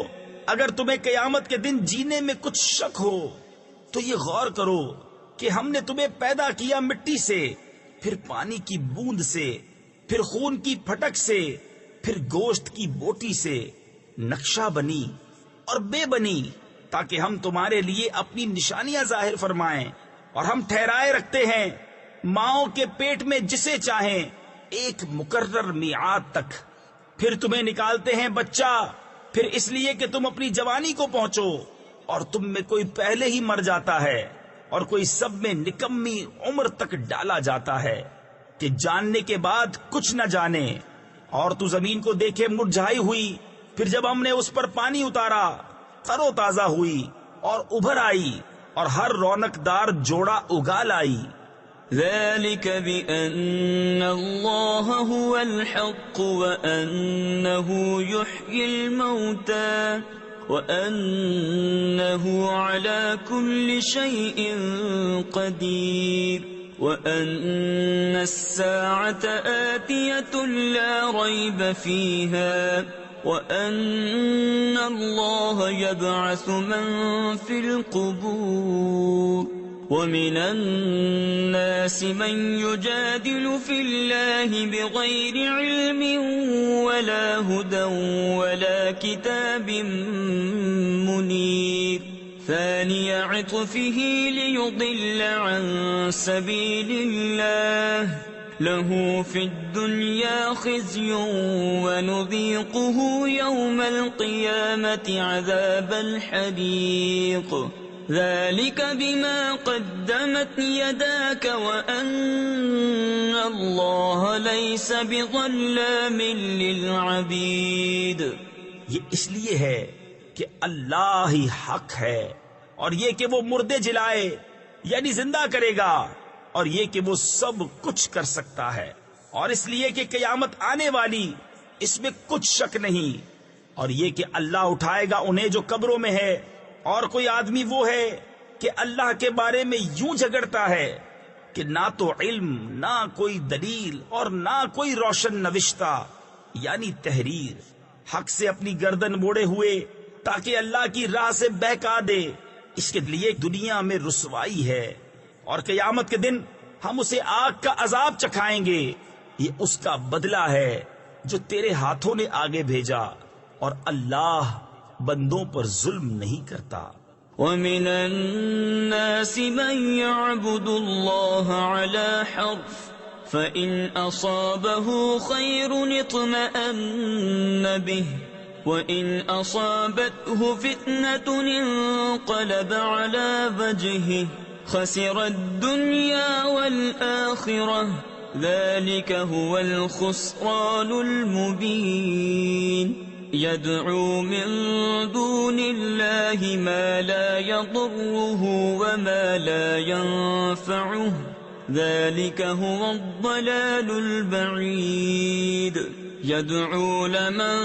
اگر تمہیں قیامت کے دن جینے میں کچھ شک ہو تو یہ غور کرو کہ ہم نے تمہیں پیدا کیا مٹی سے، پھر پانی کی بوند سے، پھر خون کی پھٹک سے، پھر گوشت کی بوٹی سے، نقشہ بنی اور بے بنی، تاکہ ہم تمہارے لیے اپنی نشانیاں ظاہر فرمائیں، اور ہم ٹھہرائے رکھتے ہیں ماؤں کے پیٹ میں جسے چاہیں ایک مقرر میعاد تک، پھر تمہیں نکالتے ہیں بچہ، پھر اس لیے کہ تم اپنی جوانی کو پہنچو، اور تم میں کوئی پہلے ہی مر جاتا ہے اور کوئی سب میں نکمی عمر تک ڈالا جاتا ہے کہ جاننے کے بعد کچھ نہ جانے. اور تو زمین کو دیکھے مرجھائی ہوئی، پھر جب ہم نے اس پر پانی اتارا تر و تازہ ہوئی اور ابھر آئی اور ہر رونق دار جوڑا اگا لائی. ذلك بأن الله هو الحق وأنه يحيي الموتى وأنه على كل شيء قدير وأن الساعة آتية لا ريب فيها وأن الله يبعث من في القبور ومن الناس من يجادل في الله بغير علم ولا هدى ولا كتاب منير ثاني عطفه ليضل عن سبيل الله له في الدنيا خزي ونذيقه يوم القيامة عذاب الحريق ذلك بما قدمت يداك وأن الله ليس بظلام للعبيد. یہ اس لیے ہے کہ اللہ ہی حق ہے، اور یہ کہ وہ مردے جلائے یعنی زندہ کرے گا، اور یہ کہ وہ سب کچھ کر سکتا ہے، اور اس لیے کہ قیامت آنے والی اس میں کچھ شک نہیں، اور یہ کہ اللہ اٹھائے گا انہیں جو قبروں میں ہے. اور کوئی آدمی وہ ہے کہ اللہ کے بارے میں یوں جھگڑتا ہے کہ نہ تو علم، نہ کوئی دلیل، اور نہ کوئی روشن نوشتہ یعنی تحریر، حق سے اپنی گردن موڑے ہوئے تاکہ اللہ کی راہ سے بہکا دے. اس کے لیے دنیا میں رسوائی ہے، اور قیامت کے دن ہم اسے آگ کا عذاب چکھائیں گے. یہ اس کا بدلہ ہے جو تیرے ہاتھوں نے آگے بھیجا، اور اللہ بندوں پر ظلم نہیں کرتا. ومن الناس من يعبد الله على حرف فإن أصابه خير اطمأن به وإن أصابته فتنة انقلب على وجهه خسر الدنيا والآخرة ذلك هو الخسران المبين. يدعو من دون الله ما لا يضره وما لا ينفعه ذلك هو الضلال البعيد. يدعو لمن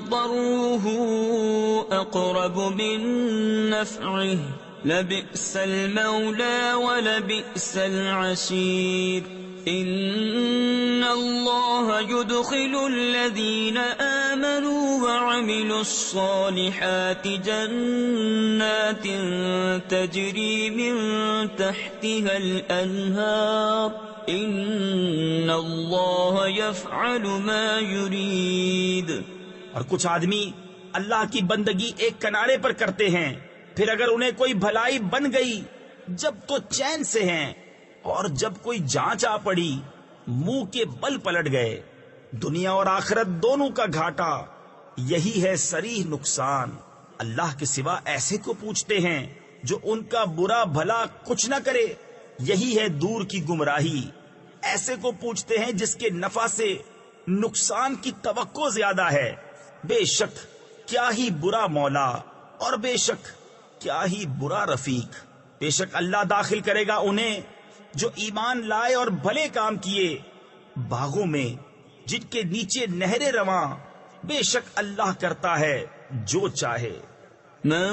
ضره أقرب من نفعه لبئس المولى ولبئس العشير إن الله يدخل الذين آمنوا وعملوا الصالحات جنات تجري من تحتها الأنهار إن الله يفعل ما يريد. اور کچھ آدمی اللہ کی بندگی ایک کنارے پر کرتے ہیں، پھر اگر انہیں کوئی بھلائی بن گئی جب تو چین سے ہیں، اور جب کوئی جانچ آ پڑی منہ کے بل پلٹ گئے. دنیا اور آخرت دونوں کا گھاٹا، یہی ہے صریح نقصان. اللہ کے سوا ایسے کو پوچھتے ہیں جو ان کا برا بھلا کچھ نہ کرے، یہی ہے دور کی گمراہی. ایسے کو پوچھتے ہیں جس کے نفع سے نقصان کی توقع زیادہ ہے. بے شک کیا ہی برا مولا، اور بے شک کیا ہی برا رفیق. بے شک اللہ داخل کرے گا انہیں جو ایمان لائے اور بھلے کام کیے باغوں میں جن کے نیچے نہریں رواں. بے شک اللہ کرتا ہے جو چاہے. من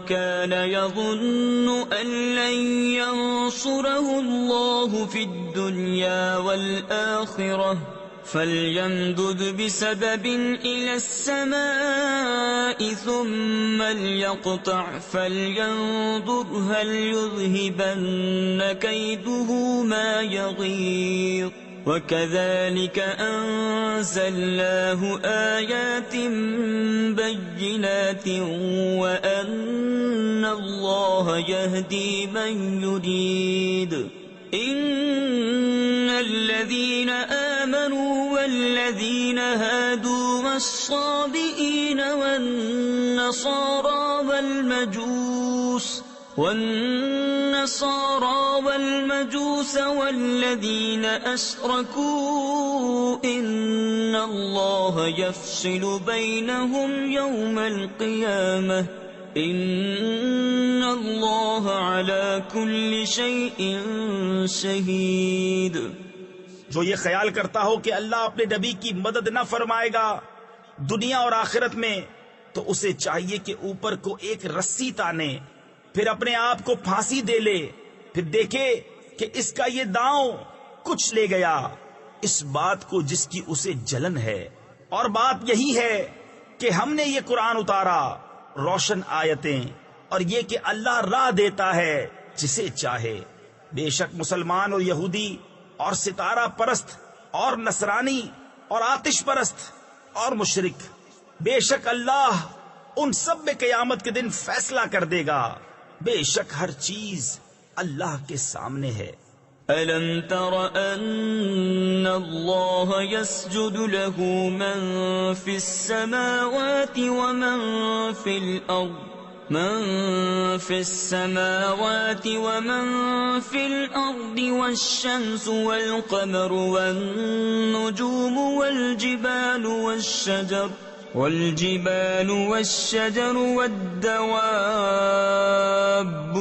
كان يظن أن لن ينصره الله في الدنيا والآخرة فليمدد بسبب إلى السماء ثم ليقطع فلينظر هل يذهبن كيده ما يغيظ. وَكَذَلِكَ أَنزَلْنَاهُ آيَاتٍ بَيِّنَاتٍ وَأَنَّ اللَّهَ يَهْدِي مَن يُرِيدُ. إِنَّ الَّذِينَ آمَنُوا وَالَّذِينَ هَادُوا وَالصَّابِئِينَ والنصارى والمجوس والذين أشركوا إن الله يفصل بينهم يوم القيامة إن الله على كل شيء شهيد. جو یہ خیال کرتا ہو کہ اللہ اپنے نبی کی مدد نہ فرمائے گا دنیا اور آخرت میں، تو اسے چاہیے کہ اوپر کو ایک رسی تانے، پھر اپنے آپ کو پھانسی دے لے، پھر دیکھے کہ اس کا یہ داؤں کچھ لے گیا اس بات کو جس کی اسے جلن ہے. اور بات یہی ہے کہ ہم نے یہ قرآن اتارا روشن آیتیں، اور یہ کہ اللہ راہ دیتا ہے جسے چاہے. بے شک مسلمان اور یہودی اور ستارہ پرست اور نصرانی اور آتش پرست اور مشرک، بے شک اللہ ان سب میں قیامت کے دن فیصلہ کر دے گا. بے شک ہر چیز اللہ کے سامنے ہے. أَلَمْ تَرَ أَنَّ اللَّهَ يَسْجُدُ لَهُ مَن فِي السَّمَاوَاتِ وَمَن فِي الْأَرْضِ والشمس والقمر والنجوم والجبال والشجر والدواب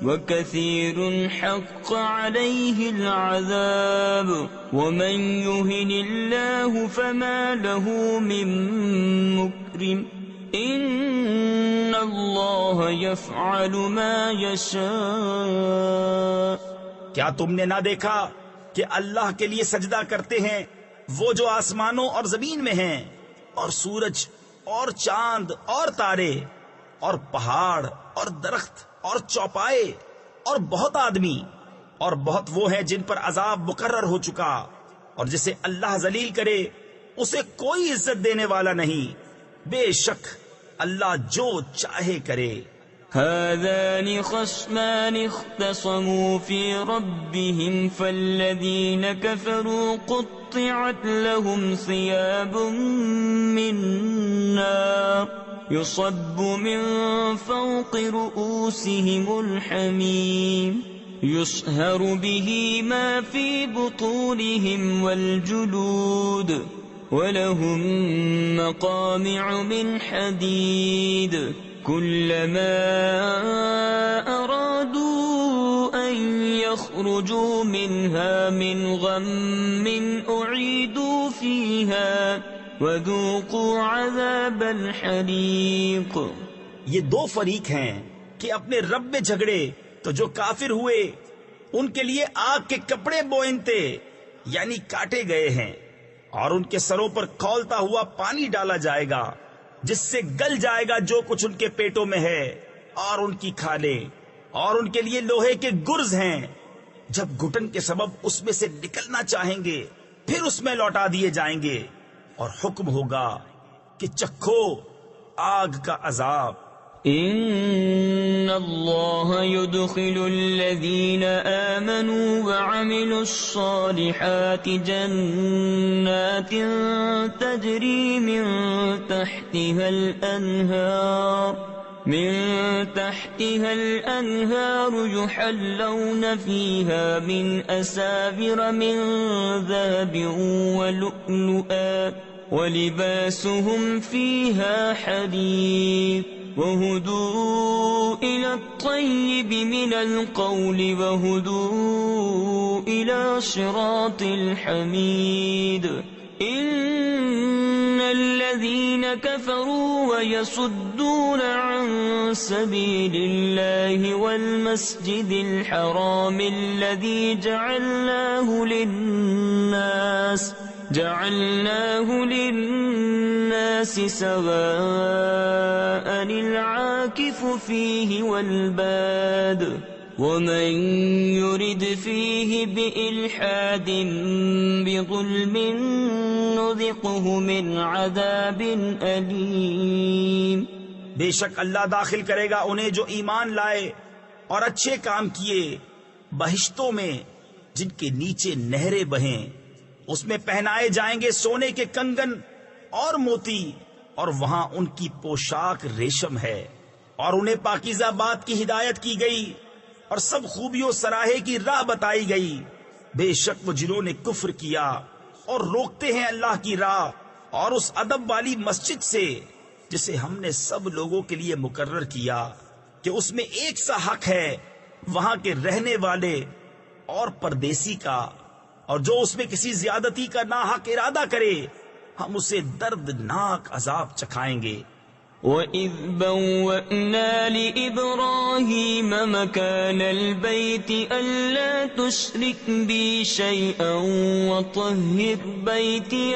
وكثير حق عليه العذاب ومن يهن الله فما له من مكرم إن الله يفعل ما يشاء. کیا تم نے نہ دیکھا کہ اللہ کے لیے سجدہ کرتے ہیں وہ جو آسمانوں اور زمین میں ہیں، اور سورج اور چاند اور تارے اور پہاڑ اور درخت اور چوپائے اور بہت آدمی، اور بہت وہ ہیں جن پر عذاب مقرر ہو چکا، اور جسے اللہ ذلیل کرے اسے کوئی عزت دینے والا نہیں. بے شک اللہ جو چاہے کرے. هذان خصمان اختصموا في ربهم فالذين كفروا قطعت لهم ثياب من نار يصب من فوق رؤوسهم الحميم يصهر به ما في بطونهم والجلود ولهم مقامع من حديد كلما أرادوا أن يخرجوا منها من غم أعيدوا فيها وذوقوا عذاب الحریق. یہ دو فریق ہیں کہ اپنے رب میں جھگڑے تو جو کافر ہوئے ان کے لیے آگ کے کپڑے بوئنتے یعنی کاٹے گئے ہیں، اور ان کے سروں پر کھولتا ہوا پانی ڈالا جائے گا جس سے گل جائے گا جو کچھ ان کے پیٹوں میں ہے اور ان کی کھالیں، اور ان کے لیے لوہے کے گرز ہیں، جب گھٹن کے سبب اس میں سے نکلنا چاہیں گے پھر اس میں لوٹا دیے جائیں گے، اور حکم ہوگا کہ چکھو آگ کا عذاب. ان اللہ يدخل الذین آمنوا وعملوا الصالحات جنات تجری من تحتها الأنهار يحلون فيها من أساور من ذهب ولؤلؤا ولباسهم فيها حرير وهدوا إلى الطيب من القول وهدوا إلى صراط الحميد. إن الذين كفروا ويصدون عن سبيل الله والمسجد الحرام الذي جعلناه للناس سواء العاكف فيه والباد ومن يرد فيه بإلحاد بظلم نذقه من عذاب أليم. بے شک اللہ داخل کرے گا انہیں جو ایمان لائے اور اچھے کام کیے بہشتوں میں جن کے نیچے نہریں بہیں، اس میں پہنائے جائیں گے سونے کے کنگن اور موتی، اور وہاں ان کی پوشاک ریشم ہے، اور انہیں پاکیزہ بات کی ہدایت کی گئی اور سب خوبیوں سراہے کی راہ بتائی گئی. بے شک وہ جنہوں نے کفر کیا اور روکتے ہیں اللہ کی راہ اور اس ادب والی مسجد سے جسے ہم نے سب لوگوں کے لیے مقرر کیا کہ اس میں ایک سا حق ہے وہاں کے رہنے والے اور پردیسی کا، اور جو اس میں کسی زیادتی کا ناحق ارادہ کرے ہم اسے دردناک عذاب چکھائیں گے. وَإِذْ بَوَّأْنَا لِإِبْرَاهِيمَ مَكَانَ الْبَيْتِ أَلَّا تُشْرِكْ بِي شَيْئًا وَطَهِّرْ بَيْتِيَ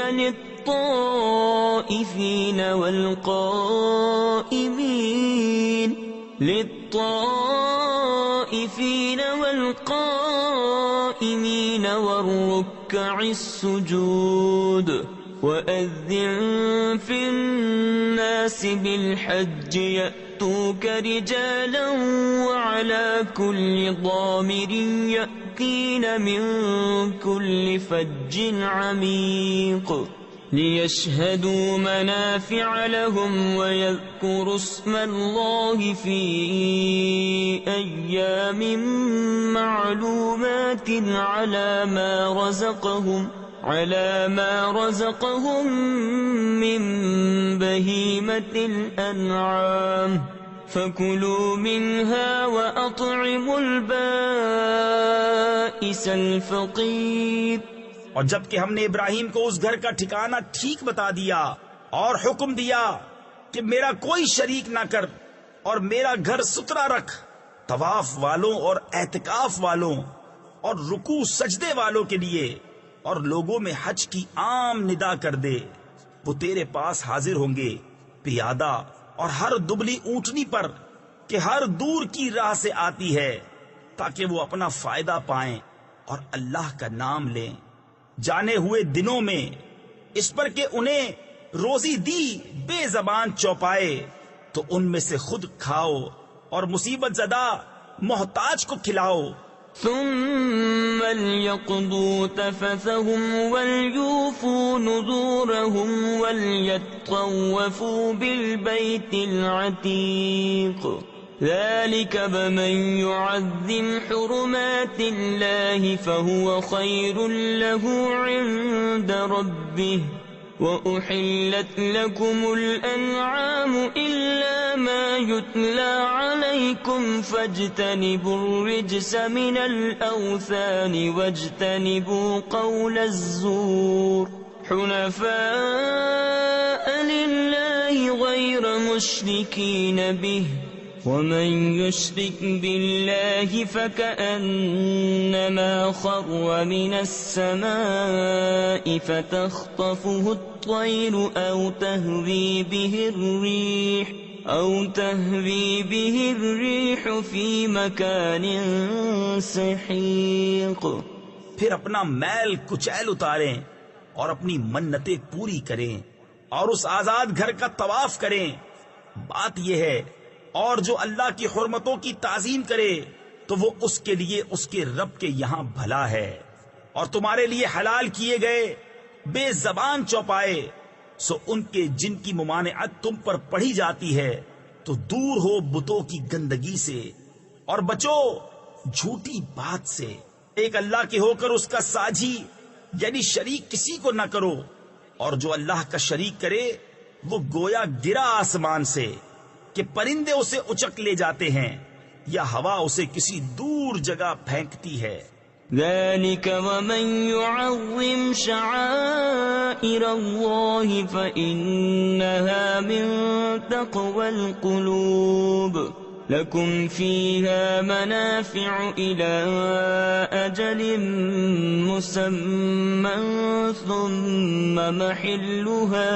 لِلطَّائِفِينَ وَالْقَائِمِينَ وَالرُّكَّعِ السُّجُودِ. وَأَذِّن فِي النَّاسِ بِالْحَجِّ يَأْتُوكَ رِجَالًا وَعَلَى كُلِّ ضَامِرٍ يَأْتِينَ مِن كُلِّ فَجٍّ عَمِيقٍ لِيَشْهَدُوا مَنَافِعَ لَهُمْ وَيَذْكُرُوا اسْمَ اللَّهِ فِي أَيَّامٍ مَّعْلُومَاتٍ على ما رزقهم من بهيمة الأنعام فكلوا منها وأطعموا البائس الفقير. اور جب کہ ہم نے ابراہیم کو اس گھر کا ٹھکانہ ٹھیک بتا دیا اور حکم دیا کہ میرا کوئی شریک نہ کر اور میرا گھر ستھرا رکھ طواف والوں اور اعتکاف والوں اور رکوع سجدے والوں کے لیے، اور لوگوں میں حج کی عام ندا کر دے، وہ تیرے پاس حاضر ہوں گے پیادہ اور ہر دبلی اونٹنی پر کہ ہر دور کی راہ سے آتی ہے، تاکہ وہ اپنا فائدہ پائیں اور اللہ کا نام لیں جانے ہوئے دنوں میں، اس پر کہ انہیں روزی دی بے زبان چوپائے تو ان میں سے خود کھاؤ اور مصیبت زدہ محتاج کو کھلاؤ. ثم ليقضوا تفثهم وليوفوا نذورهم وليطوفوا بالبيت العتيق. ذلك بمن يعظم حرمات الله فهو خير له عند ربه. وأحلت لكم الأنعام إلا ما يتلى عليكم فاجتنبوا الرجس من الأوثان واجتنبوا قول الزور. حنفاء لله غير مشركين به ومن يشرك بالله فكأنما خر من السماء فتخطفه الطير أو تهوي به الريح في مكان سحيق. پھر اپنا میل کچیل اتاریں اور اپنی منتیں پوری کریں اور اس آزاد گھر کا طواف کریں. بات یہ ہے، اور جو اللہ کی حرمتوں کی تعظیم کرے تو وہ اس کے لیے اس کے رب کے یہاں بھلا ہے. اور تمہارے لیے حلال کیے گئے بے زبان چوپائے، سو ان کے جن کی ممانعت تم پر پڑھی جاتی ہے تو دور ہو بتوں کی گندگی سے اور بچو جھوٹی بات سے. ایک اللہ کے ہو کر اس کا ساجی یعنی شریک کسی کو نہ کرو، اور جو اللہ کا شریک کرے وہ گویا گرا آسمان سے کہ پرندے اسے اچک لے جاتے ہیں یا ہوا اسے کسی دور جگہ پھینکتی ہے. ذلك ومن يعظم شعائر الله فإنها من تقوى القلوب. لكم فيها منافع إلى أجل مسمى ثم محلها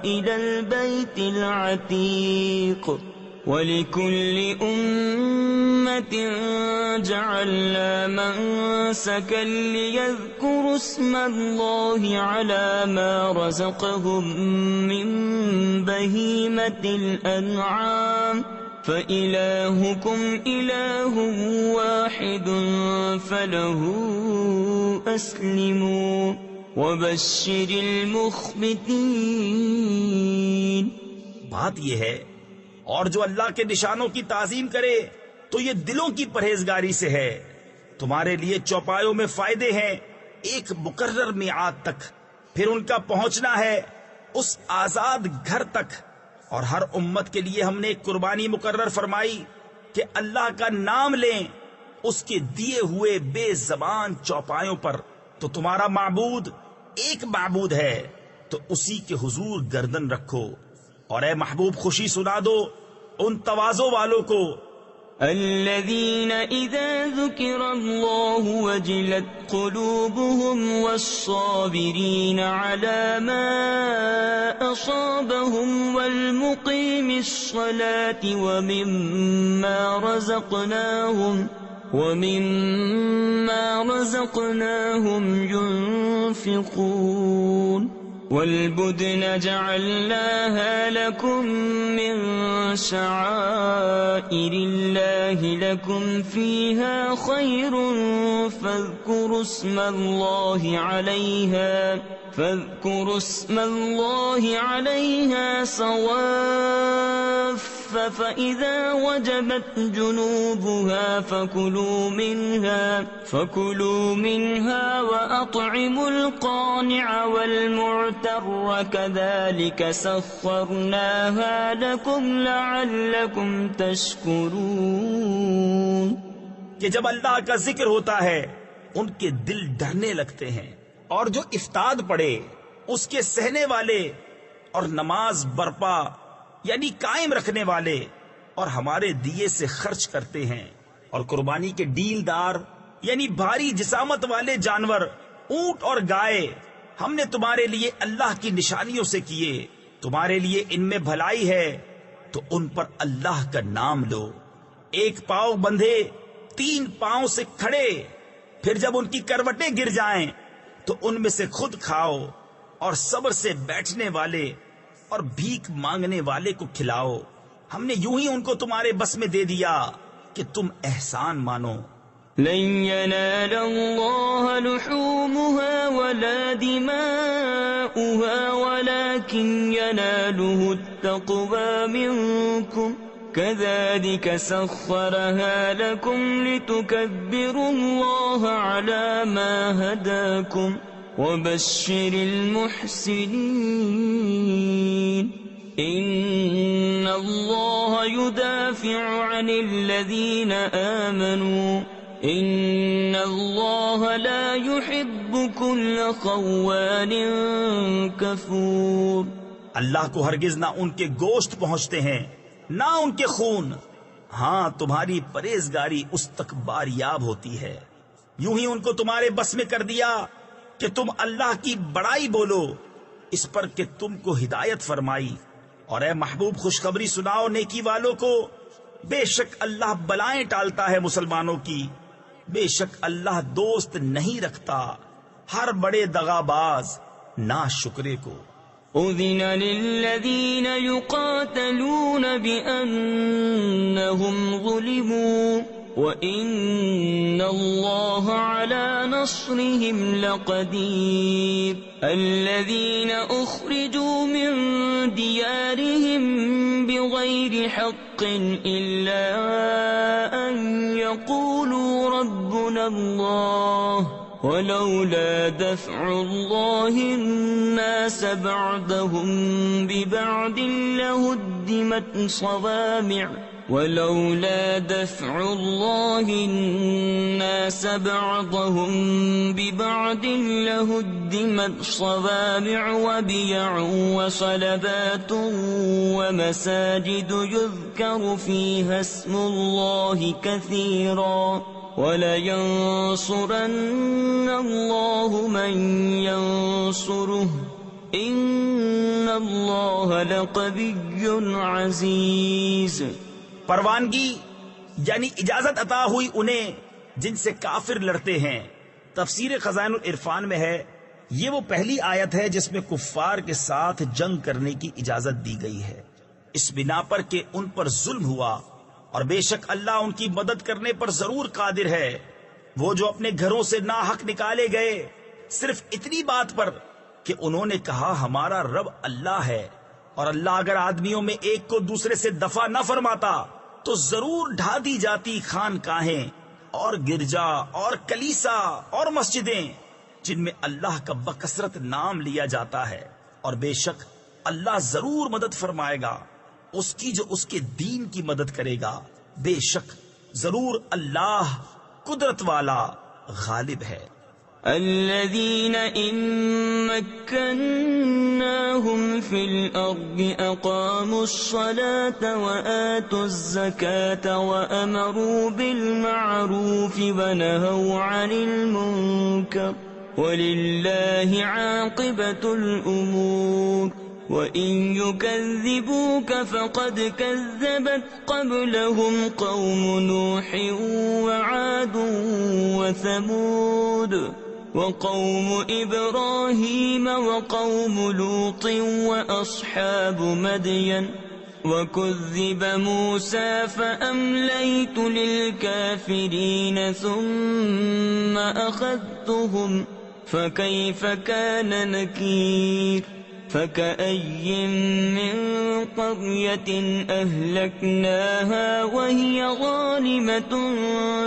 إلى البيت العتيق. وَلِكُلِّ أُمَّةٍ جَعَلْنَا مَنسَكًا لِيَذْكُرُوا اسْمَ اللَّهِ عَلَى مَا رَزَقَهُم مِّن بَهِيمَةِ الْأَنْعَامِ فَإِلَٰهُكُمْ إِلَٰهٌ وَاحِدٌ فَلَهُ أَسْلِمُوا وَبَشِّرِ الْمُخْبِتِينَ. بات یہ ہے، اور جو اللہ کے نشانوں کی تعظیم کرے تو یہ دلوں کی پرہیزگاری سے ہے. تمہارے لیے چوپایوں میں فائدے ہیں ایک مقرر میعاد تک، پھر ان کا پہنچنا ہے اس آزاد گھر تک. اور ہر امت کے لیے ہم نے ایک قربانی مقرر فرمائی کہ اللہ کا نام لیں اس کے دیے ہوئے بے زبان چوپایوں پر. تو تمہارا معبود ایک معبود ہے تو اسی کے حضور گردن رکھو. اور اے محبوب خوشی سنا دو ان تواضع والوں کو الذين إذا ذكر الله وجلت قلوبهم والصابرين على ما أصابهم والمقيم الصلاة ومما رزقناهم ينفقون. والبدن جعلناها لكم من شعائر الله لكم فيها خير فاذكروا اسم الله عليها صواف فإذا وجبت جنوبها فكلوا منها وأطعموا القانع والمعتر كذلك سخرناها لكم لعلكم تشكرون. کہ جب اللہ کا ذکر ہوتا ہے ان کے دل ڈرنے لگتے ہیں، اور جو افتاد پڑے اس کے سہنے والے اور نماز برپا یعنی قائم رکھنے والے اور ہمارے دیے سے خرچ کرتے ہیں. اور قربانی کے ڈیل دار یعنی بھاری جسامت والے جانور اونٹ اور گائے ہم نے تمہارے لیے اللہ کی نشانیوں سے کیے. تمہارے لیے ان میں بھلائی ہے تو ان پر اللہ کا نام لو. ایک پاؤں بندھے 3 پاؤں سے کھڑے، پھر جب ان کی کروٹیں گر جائیں تو ان میں سے خود کھاؤ، اور صبر سے بیٹھنے والے اور بھیک مانگنے والے کو کھلاؤ. ہم نے یوں ہی ان کو تمہارے بس میں دے دیا کہ تم احسان مانو. لن ينال الله لحومها ولا دماؤها ولكن يناله التقوى منكم كذلك سخرها لكم لتكبروا الله على ما هداكم وبشر المحسنين. إن الله يدافع عن الذين آمنوا إن الله لا يحب كل خوان كفور. اللہ کو ہرگز نہ ان کے گوشت پہنچتے ہیں نہ ان کے خون، ہاں تمہاری پرہیزگاری اس تک باریاب ہوتی ہے. یوں ہی ان کو تمہارے بس میں کر دیا کہ تم اللہ کی بڑائی بولو اس پر کہ تم کو ہدایت فرمائی. اور اے محبوب خوشخبری سناؤ نیکی والوں کو، بے شک اللہ بلائیں ٹالتا ہے مسلمانوں کی، بے شک اللہ دوست نہیں رکھتا ہر بڑے دغاباز ناشکرے کو. أذن للذين يقاتلون بأنهم ظلموا وإن الله على نصرهم لقدير. الذين أخرجوا من ديارهم بغير حق إلا أن يقولوا ربنا الله ولولا دفع الله الناس بعضهم ببعض لهدمت صوامع ولولا دفع الله الناس بعضهم ببعض لهدمت صوامع وبيع وصلبات ومساجد يذكر فيها اسم الله كثيرا وَلَيَنصُرَنَّ اللَّهُ مَن يَنصُرُهُ إِنَّ اللَّهَ لَقَوِيٌّ عَزِيزٌ. پروانگی یعنی اجازت عطا ہوئی انہیں جن سے کافر لڑتے ہیں. تفسیر خزائن العرفان میں ہے یہ وہ پہلی آیت ہے جس میں کفار کے ساتھ جنگ کرنے کی اجازت دی گئی ہے، اس بنا پر کہ ان پر ظلم ہوا، اور بے شک اللہ ان کی مدد کرنے پر ضرور قادر ہے. وہ جو اپنے گھروں سے ناحق نکالے گئے صرف اتنی بات پر کہ انہوں نے کہا ہمارا رب اللہ ہے، اور اللہ اگر آدمیوں میں ایک کو دوسرے سے دفع نہ فرماتا تو ضرور ڈھا دی جاتی خانقاہیں اور گرجا اور کلیسا اور مسجدیں جن میں اللہ کا بکثرت نام لیا جاتا ہے. اور بے شک اللہ ضرور مدد فرمائے گا اس کی جو اس کے دین کی مدد کرے گا. بے شک ضرور اللہ قدرت والا غالب ہے. الذين إن مكناهم في الأرض أقاموا الصلاة وآتوا الزكاة وأمروا بالمعروف ونهوا عن المنكر ولله عاقبة الأمور. وَإِن يُكَذِّبُوكَ فَقَدْ كَذَّبَتْ قَبْلَهُمْ قَوْمُ نُوحٍ وَعَادٌ وَثَمُودُ وَقَوْمُ إِبْرَاهِيمَ وَقَوْمُ لُوطٍ وَأَصْحَابُ مَدْيَنَ وَكُذِّبَ مُوسَى فَأَمْلَيْتُ لِلْكَافِرِينَ ثُمَّ أَخَذْتُهُمْ فَكَيْفَ كَانَ نَكِيرِ. فَكَأَيٍّ مِّن قَرْيَةٍ أَهْلَكْنَاهَا وَهِيَ ظَالِمَةٌ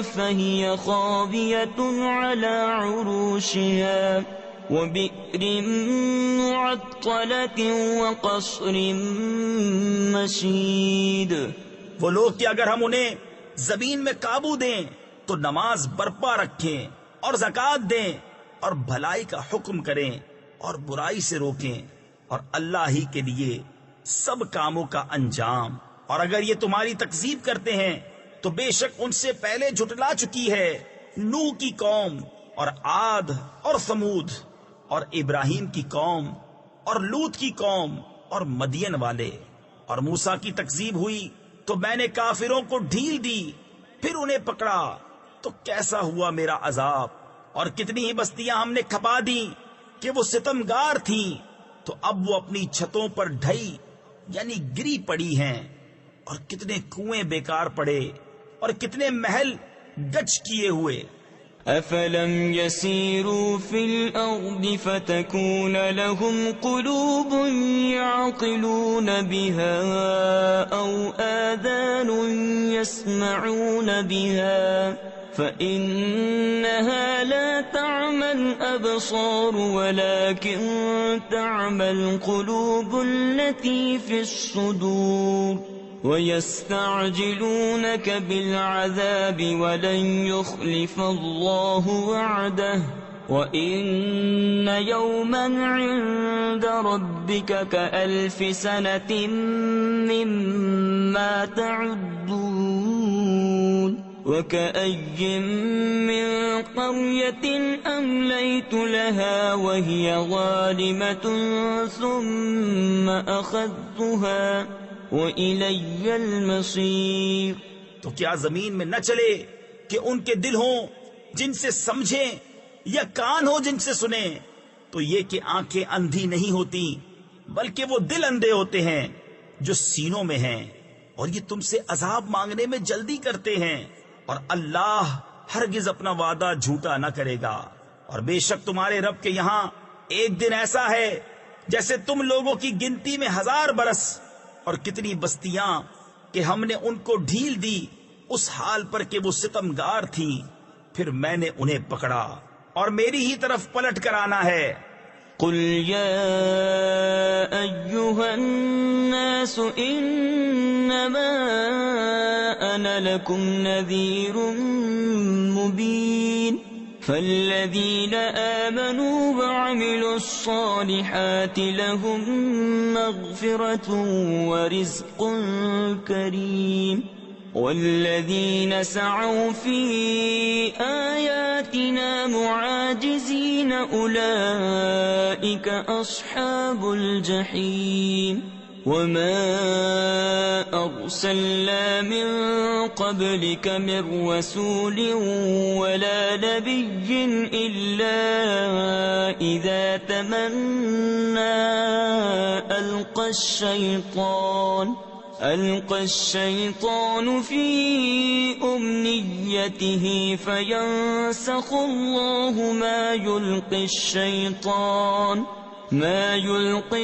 فَهِيَ خَاوِيَةٌ عَلَى عُرُوشِهَا وَبِئْرٍ مُّعَطَّلَةٍ وَقَصْرٍ مَّشِيدٍ. وہ لوگ کہ اگر ہم انہیں زمین میں قابو دیں تو نماز برپا رکھیں اور زکوٰۃ دیں اور بھلائی کا حکم کریں اور برائی سے روکیں، اور اللہ ہی کے لیے سب کاموں کا انجام. اور اگر یہ تمہاری تکذیب کرتے ہیں تو بے شک ان سے پہلے جھٹلا چکی ہے نوح کی قوم اور عاد اور ثمود اور ابراہیم کی قوم اور لوط کی قوم اور مدین والے. اور موسیٰ کی تکذیب ہوئی تو میں نے کافروں کو ڈھیل دی، پھر انہیں پکڑا تو کیسا ہوا میرا عذاب. اور کتنی ہی بستیاں ہم نے کھپا دی کہ وہ ستمگار تھیں، تو اب وہ اپنی چھتوں پر ڈھئی یعنی گری پڑی ہیں. اور کتنے کنویں بیکار پڑے اور کتنے محل گچ کیے ہوئے. أَفَلَمْ يَسِيرُوا فِي الْأَرْضِ فَتَكُونَ لَهُمْ قُلُوبٌ يَعْقِلُونَ بِهَا أَوْ آذَانٌ يَسْمَعُونَ بِهَا فَإِنَّهَا لَا تَعْمَى الْأَبْصَارُ وَلَكِنْ تَعْمَى الْقُلُوبُ الَّتِي فِي الصُّدُورِ. وَيَسْتَعْجِلُونَكَ بِالْعَذَابِ وَلَنْ يُخْلِفَ اللَّهُ وَعْدَهُ وَإِنَّ يَوْمًا عِندَ رَبِّكَ كَأَلْفِ سَنَةٍ مِّمَّا تَعُدُّونَ وَكَأَيٍّ مِّن قَرْيَةٍ أَمْلَيْتُ لَهَا وَهِيَ ظَالِمَةٌ ثُمَّ أَخَذْتُهَا وَإِلَيَّ الْمَصِيرُ۔ تو کیا زمین میں نہ چلے کہ ان کے دل ہوں جن سے سمجھیں یا کان ہو جن سے سنیں؟ تو یہ کہ آنکھیں اندھی نہیں ہوتی بلکہ وہ دل اندھے ہوتے ہیں جو سینوں میں ہیں، اور یہ تم سے عذاب مانگنے میں جلدی کرتے ہیں، اور اللہ ہرگز اپنا وعدہ جھوٹا نہ کرے گا۔ اور بے شک تمہارے رب کے یہاں ایک دن ایسا ہے جیسے تم لوگوں کی گنتی میں 1000 برس، اور کتنی بستیاں کہ ہم نے ان کو ڈھیل دی اس حال پر کہ وہ ستمگار تھیں، پھر میں نے انہیں پکڑا اور میری ہی طرف پلٹ کر آنا ہے۔ قل يا أيها الناس إنما أنا لكم نذير مبين فالذين آمنوا وعملوا الصالحات لهم مغفرة ورزق كريم والذين سعوا في آياتنا معاجزين أولئك أصحاب الجحيم وما أرسلنا من قبلك من رسول ولا نبي إلا إذا تمنى ألقى الشيطان في أمنيته فينسخ الله ما يلقي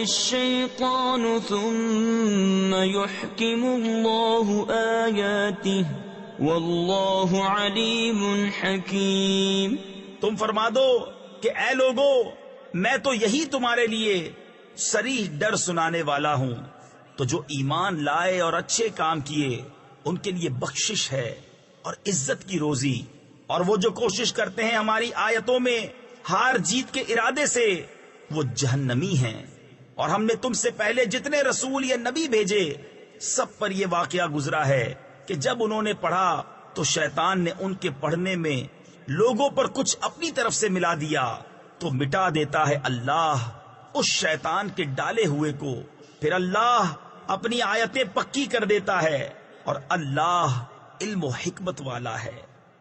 الشيطان ثم يحكم الله آياته والله عليم حكيم۔ تم فرما دو کہ اے لوگو، میں تو یہی تمہارے لیے صریح ڈر سنانے والا ہوں، تو جو ایمان لائے اور اچھے کام کیے ان کے لیے بخشش ہے اور عزت کی روزی، اور وہ جو کوشش کرتے ہیں ہماری آیتوں میں ہار جیت کے ارادے سے وہ جہنمی ہیں۔ اور ہم نے تم سے پہلے جتنے رسول یا نبی بھیجے سب پر یہ واقعہ گزرا ہے کہ جب انہوں نے پڑھا تو شیطان نے ان کے پڑھنے میں لوگوں پر کچھ اپنی طرف سے ملا دیا، تو مٹا دیتا ہے اللہ اس شیطان کے ڈالے ہوئے کو، پھر اللہ اپنی آیتیں پکی کر دیتا ہے، اور اللہ علم و حکمت والا ہے۔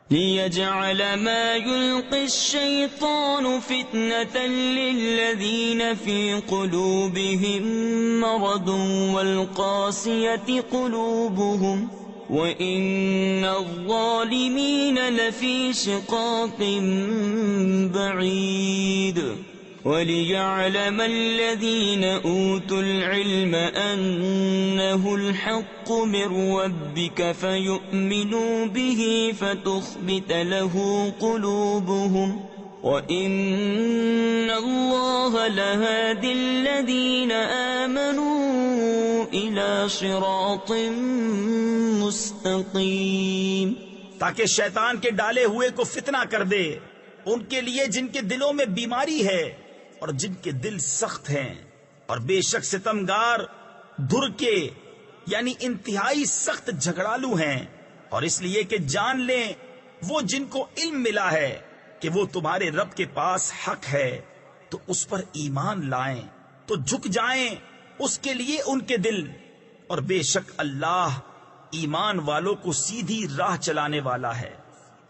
لِيَجْعَلَ مَا يُلْقِي الشَّيْطَانُ فِتْنَةً لِّلَّذِينَ فِي قُلُوبِهِم مَّرَضٌ وَالْقَاسِيَةِ قُلُوبُهُمْ وَإِنَّ الظَّالِمِينَ لَفِي شِقَاقٍ بَعِيدٍ وَلِيَعْلَمَ الَّذِينَ أُوتُوا الْعِلْمَ أَنَّهُ الْحَقُّ مِنْ رَبِّكَ فَيُؤْمِنُوا بِهِ فَتُخْبِتَ لَهُ قُلُوبُهُمْ وَإِنَّ اللَّهَ لَهَادِي الَّذِينَ آمَنُوا إِلَى صِرَاطٍ مُسْتَقِيمٍ۔ تاکہ شیطان کے ڈالے ہوئے کو فتنہ کر دے ان کے لیے جن کے دلوں میں بیماری ہے اور جن کے دل سخت ہیں، اور بے شک ستمگار دھر کے یعنی انتہائی سخت جھگڑالو ہیں، اور اس لیے کہ جان لیں وہ جن کو علم ملا ہے کہ وہ تمہارے رب کے پاس حق ہے، تو اس پر ایمان لائیں تو جھک جائیں اس کے لیے ان کے دل، اور بے شک اللہ ایمان والوں کو سیدھی راہ چلانے والا ہے۔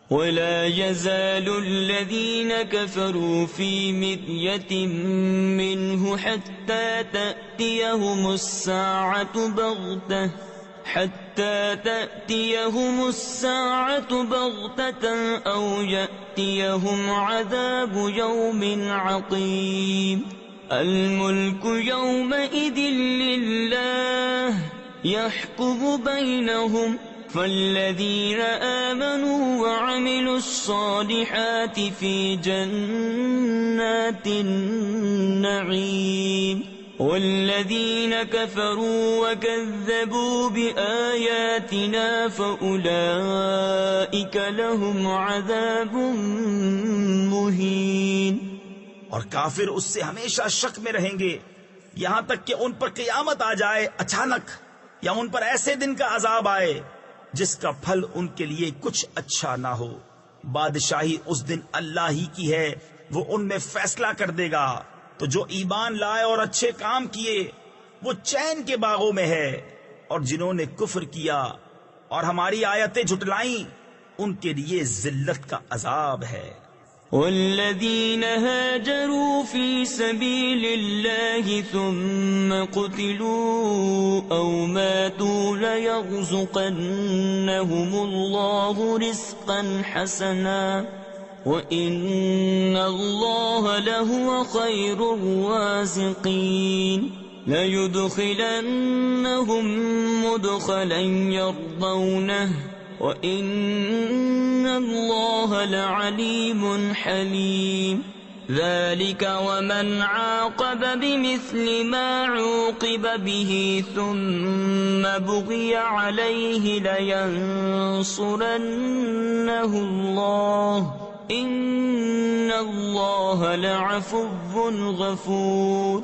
وَلَا يَزَالُ الَّذِينَ كَفَرُوا فِي مِرْيَةٍ مِّنْهُ حَتَّى تَأْتِيَهُمُ السَّاعَةُ بَغْتَةً أَوْ يَأْتِيَهُمْ عَذَابُ يَوْمٍ عَقِيمٍ الْمُلْكُ يَوْمَئِذٍ لِلَّهِ يَحْكُمُ بَيْنَهُمْ فَالَّذِينَ آمَنُوا وَعَمِلُوا الصَّالِحَاتِ فِي جَنَّاتِ النَّعِيمِ والذين كفروا وكذبوا بآياتنا فأولئك لهم عذاب مهين۔ اور کافر اس سے ہمیشہ شک میں رہیں گے یہاں تک کہ ان پر قیامت آ جائے اچانک، یا ان پر ایسے دن کا عذاب آئے جس کا پھل ان کے لیے کچھ اچھا نہ ہو۔ بادشاہی اس دن اللہ ہی کی ہے، وہ ان میں فیصلہ کر دے گا۔ تو جو ایمان لائے اور اچھے کام کیے وہ چین کے باغوں میں ہے، اور جنہوں نے کفر کیا اور ہماری آیتیں جھٹلائیں ان کے لیے ذلت کا عذاب ہے۔ والذين هاجروا في سبيل الله ثم قتلوا أو ماتوا ليرزقنهم الله رزقا حسنا وإن الله لهو خير الرازقين۔ ليدخلنهم مدخلا يرضونه وَإِنَّ اللَّهَ لَعَلِيمٌ حَلِيمٌ۔ ذَلِكَ وَمَنْ عَاقَبَ بِمِثْلِ مَا عُوقِبَ بِهِ ثُمَّ بُغِيَ عَلَيْهِ لَيَنصُرَنَّهُ اللَّهُ إِنَّ اللَّهَ لَعَفُوٌّ غَفُورٌ۔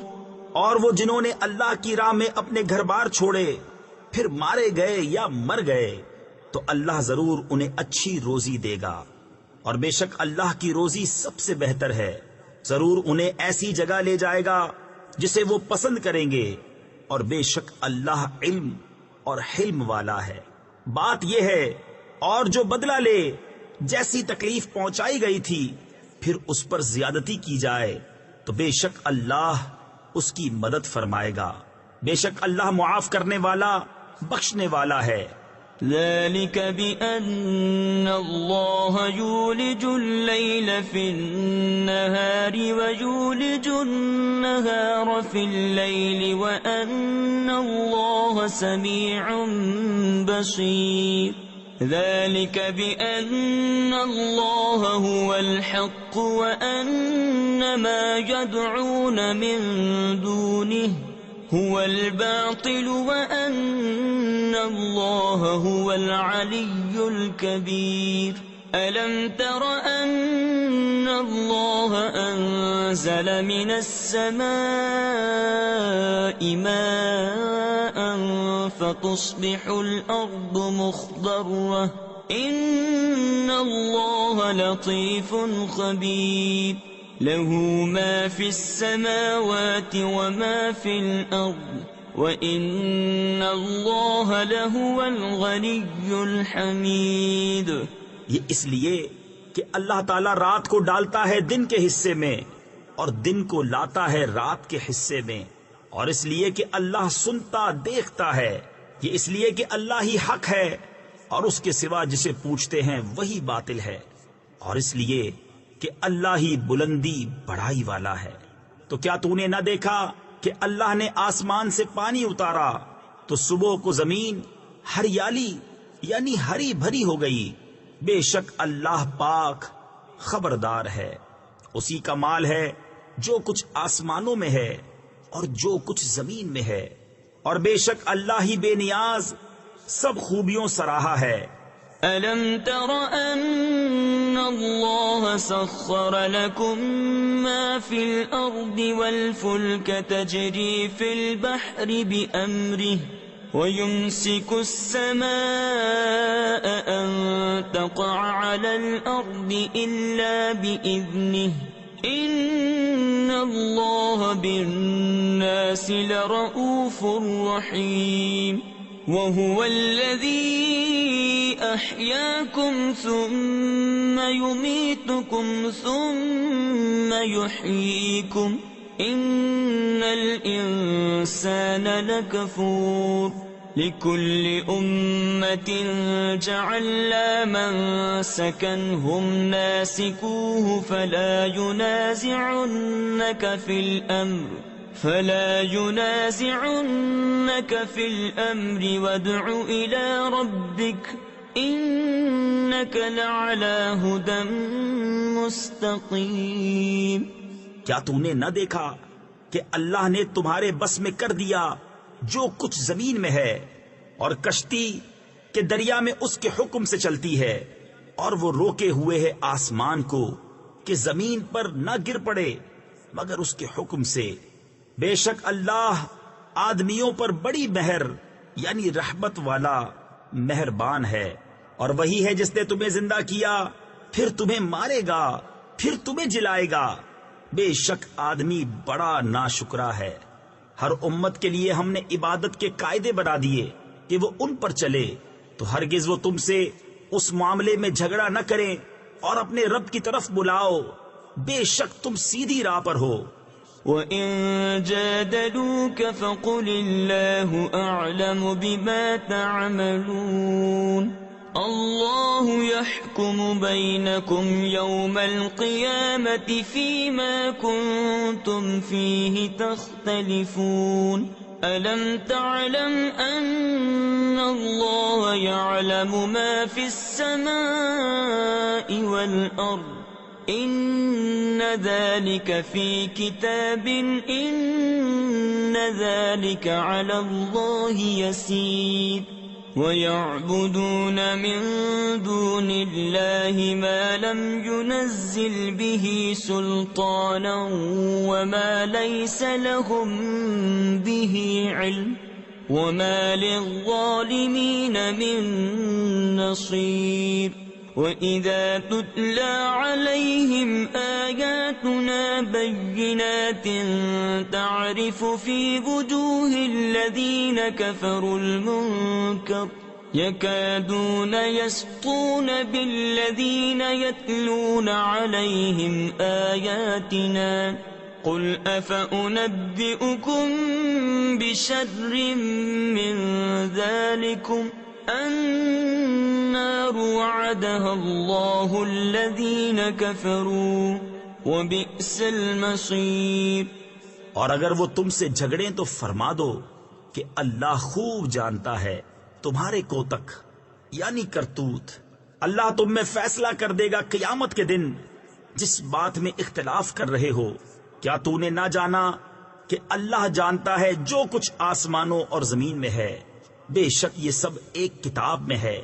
اور وہ جنہوں نے اللہ کی راہ میں اپنے گھر بار چھوڑے پھر مارے گئے یا مر گئے تو اللہ ضرور انہیں اچھی روزی دے گا، اور بے شک اللہ کی روزی سب سے بہتر ہے۔ ضرور انہیں ایسی جگہ لے جائے گا جسے وہ پسند کریں گے، اور بے شک اللہ علم اور حلم والا ہے۔ بات یہ ہے، اور جو بدلہ لے جیسی تکلیف پہنچائی گئی تھی پھر اس پر زیادتی کی جائے تو بے شک اللہ اس کی مدد فرمائے گا، بے شک اللہ معاف کرنے والا بخشنے والا ہے۔ ذلك بأن الله يولج الليل في النهار ويولج النهار في الليل وأن الله سميع بصير۔ ذلك بأن الله هو الحق وأن ما يدعون من دونه هو الباطل وأن الله هو العلي الكبير۔ ألم تر أن الله أنزل من السماء ماء فتصبح الأرض مخضرة إن الله لطيف خبير۔ له ما في السماوات وما في الأرض وَإِنَّ اللَّهَ لَهُوَ الْغَنِيُّ الْحَمِيدُ۔ یہ اس لیے کہ اللہ تعالیٰ رات کو ڈالتا ہے دن کے حصے میں اور دن کو لاتا ہے رات کے حصے میں، اور اس لیے کہ اللہ سنتا دیکھتا ہے۔ یہ اس لیے کہ اللہ ہی حق ہے اور اس کے سوا جسے پوچھتے ہیں وہی باطل ہے، اور اس لیے کہ اللہ ہی بلندی بڑائی والا ہے۔ تو کیا تو نے نہ دیکھا کہ اللہ نے آسمان سے پانی اتارا تو صبح کو زمین ہریالی یعنی ہری بھری ہو گئی؟ بے شک اللہ پاک خبردار ہے۔ اسی کا مال ہے جو کچھ آسمانوں میں ہے اور جو کچھ زمین میں ہے، اور بے شک اللہ ہی بے نیاز سب خوبیوں سراہا ہے۔ أَلَمْ تَرَ أَنَّ اللَّهَ سَخَّرَ لَكُم مَّا فِي الْأَرْضِ وَالْفُلْكَ تَجْرِي فِي الْبَحْرِ بِأَمْرِهِ وَيُمْسِكُ السَّمَاءَ أَن تَقَعَ عَلَى الْأَرْضِ إِلَّا بِإِذْنِهِ إِنَّ اللَّهَ بِالنَّاسِ لَرَءُوفٌ رَّحِيمٌ۔ وَهُوَ الَّذِي أَحْيَاكُمْ ثُمَّ يُمِيتُكُمْ ثُمَّ يُحْيِيكُمْ إِنَّ الْإِنسَانَ لَكَفُورٌ۔ لِكُلِّ أُمَّةٍ جَعَلْنَا مَنسَكًا هُمْ نَاسِكُوهُ فَلَا يُنَازِعُنَّكَ فِي الْأَمْرِ وَادْعُ إِلَى رَبِّكَ إِنَّكَ لَعَلَى هُدًى مُسْتَقِيمٍ۔ کیا تو نے نہ دیکھا کہ اللہ نے تمہارے بس میں کر دیا جو کچھ زمین میں ہے، اور کشتی کہ دریا میں اس کے حکم سے چلتی ہے، اور وہ روکے ہوئے ہے آسمان کو کہ زمین پر نہ گر پڑے مگر اس کے حکم سے۔ بے شک اللہ آدمیوں پر بڑی مہر یعنی رحمت والا مہربان ہے۔ اور وہی ہے جس نے تمہیں زندہ کیا، پھر تمہیں مارے گا، پھر تمہیں جلائے گا۔ بے شک آدمی بڑا ناشکرا ہے۔ ہر امت کے لیے ہم نے عبادت کے قاعدے بنا دیے کہ وہ ان پر چلے، تو ہرگز وہ تم سے اس معاملے میں جھگڑا نہ کریں، اور اپنے رب کی طرف بلاؤ، بے شک تم سیدھی راہ پر ہو۔ وَإِن جَادَلُوكَ فَقُلِ اللَّهُ أَعْلَمُ بِمَا تَعْمَلُونَ اللہ يحکم بینکم یوم القیامة فیما کنتم فیہ تختلفون ألم تعلم أن الله يعلم ما في السماء والأرض إن ذلك في كتاب إن ذلك على الله يسير ويعبدون من دون الله ما لم ينزل به سلطانا وما ليس لهم به علم وما للظالمين من نصير وَإِذَا تُتْلَى عَلَيْهِمْ آيَاتُنَا بَيِّنَاتٍ تَعْرِفُ فِي وُجُوهِ الَّذِينَ كَفَرُوا الْمُنكَرَ يَكَادُونَ يَسْطُونَ بِالَّذِينَ يَتْلُونَ عَلَيْهِمْ آيَاتِنَا قُلْ أَفَأُنَبِّئُكُم بِشَرٍّ مِّن ذَلِكُمْ النار وعدها الله الذين كفروا وبئس المصير۔ اور اگر وہ تم سے جھگڑیں تو فرما دو کہ اللہ خوب جانتا ہے تمہارے کوتک یعنی کرتوت۔ اللہ تم میں فیصلہ کر دے گا قیامت کے دن جس بات میں اختلاف کر رہے ہو۔ کیا تو نے نہ جانا کہ اللہ جانتا ہے جو کچھ آسمانوں اور زمین میں ہے؟ بے شک یہ سب ایک کتاب میں ہے۔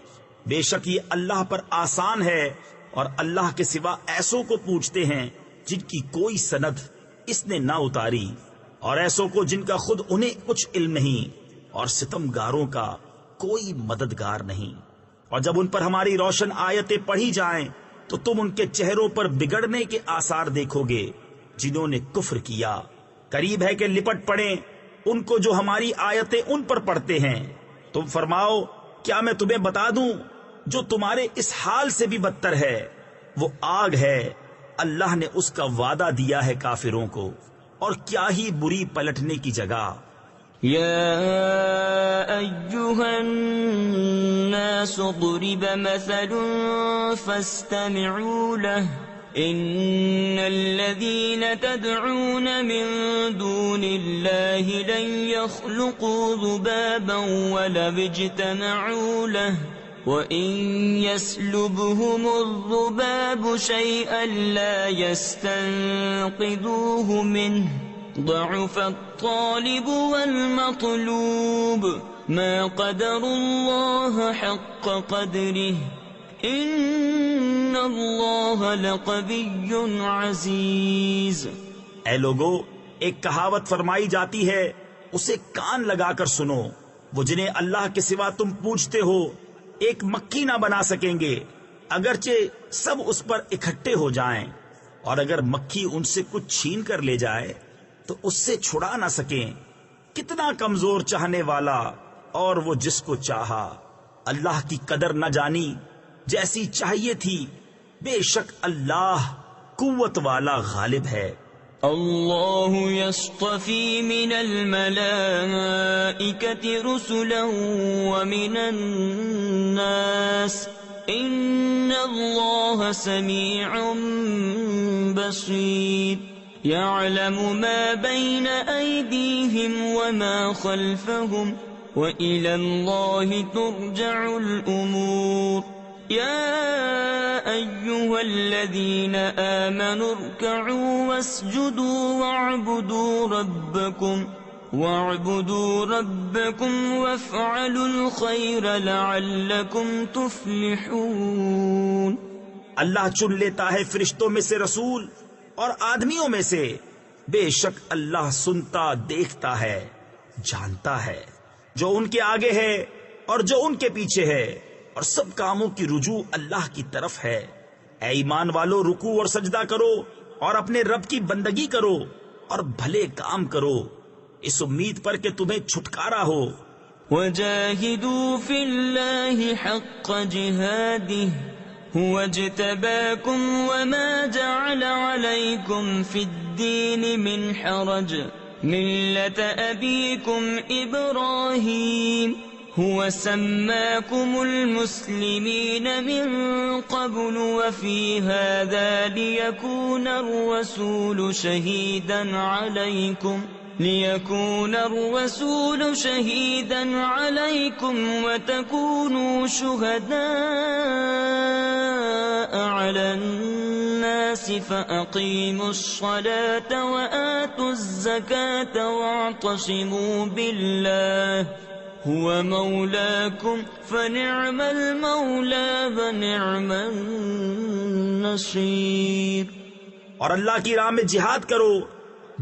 بے شک یہ اللہ پر آسان ہے، اور اللہ کے سوا ایسوں کو پوچھتے ہیں جن کی کوئی سند اس نے نہ اتاری، اور ایسوں کو جن کا خود انہیں کچھ علم نہیں، اور ستمگاروں کا کوئی مددگار نہیں۔ اور جب ان پر ہماری روشن آیتیں پڑھی جائیں تو تم ان کے چہروں پر بگڑنے کے آثار دیکھو گے جنہوں نے کفر کیا۔ قریب ہے کہ لپٹ پڑیں ان کو جو ہماری آیتیں ان پر پڑھتے ہیں۔ تم فرماؤ کیا میں تمہیں بتا دوں جو تمہارے اس حال سے بھی بدتر ہے؟ وہ آگ ہے، اللہ نے اس کا وعدہ دیا ہے کافروں کو، اور کیا ہی بری پلٹنے کی جگہ۔ یا ایھا الناس ضرب مثل فاستمعوا له ان الذين تدعون من دون الله لن يخلقوا ذبابا ولو اجتمعوا له وإن يسلبهم الذباب شيئا لا يستنقذوه منه ضعف الطالب والمطلوب ما قدر الله حق قدره ان اللہ لقوی عزیز۔ اے لوگو، ایک کہاوت فرمائی جاتی ہے، اسے کان لگا کر سنو۔ وہ جنہیں اللہ کے سوا تم پوچھتے ہو ایک مکھی نہ بنا سکیں گے اگرچہ سب اس پر اکٹھے ہو جائیں، اور اگر مکھی ان سے کچھ چھین کر لے جائے تو اس سے چھڑا نہ سکیں۔ کتنا کمزور چاہنے والا اور وہ جس کو چاہا۔ اللہ کی قدر نہ جانی جیسی چاہیے تھی، بے شک اللہ قوت والا غالب ہے۔ اللہ یصطفی من الملائکۃ رسلا ومن الناس ان اللہ سمیع بصیر یعلم ما بین ایدیہم وما خلفہم وإلی اللہ ترجع الامور۔ يا أيها الذين آمنوا اركعوا واسجدوا واعبدوا ربكم وافعلوا الخير لعلكم تفلحون۔ اللہ چن لیتا ہے فرشتوں میں سے رسول اور آدمیوں میں سے، بے شک اللہ سنتا، دیکھتا ہے، جانتا ہے جو ان کے آگے ہے اور جو ان کے پیچھے ہے، اور سب کاموں کی رجوع اللہ کی طرف ہے۔ اے ایمان والو، رکوع اور سجدہ کرو اور اپنے رب کی بندگی کرو اور بھلے کام کرو، اس امید پر کہ تمہیں چھٹکارا ہو۔ وجاہدوا فی اللہ حق جہادہ هو اجتباكم وما جعل عليكم في الدين من حرج ملة أبيكم إبراهيم هو سماكم المسلمين من قبل وفي هذا ليكون الرسول شهيدا عليكم وتكونوا شهداء على الناس فأقيموا الصلاة وآتوا الزكاة واعتصموا بالله هو مولاكم فنعم المولى ونعم النصير۔ اور اللہ کی راہ میں جہاد کرو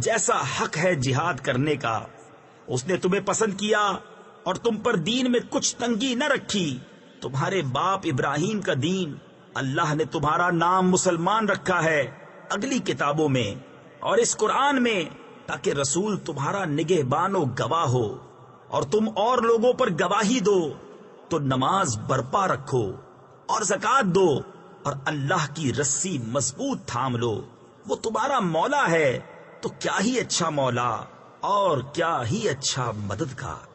جیسا حق ہے جہاد کرنے کا، اس نے تمہیں پسند کیا اور تم پر دین میں کچھ تنگی نہ رکھی، تمہارے باپ ابراہیم کا دین، اللہ نے تمہارا نام مسلمان رکھا ہے اگلی کتابوں میں اور اس قرآن میں، تاکہ رسول تمہارا نگہبان و گواہ ہو، اور تم اور لوگوں پر گواہی دو، تو نماز برپا رکھو اور زکوٰۃ دو اور اللہ کی رسی مضبوط تھام لو، وہ تمہارا مولا ہے، تو کیا ہی اچھا مولا اور کیا ہی اچھا مددگار۔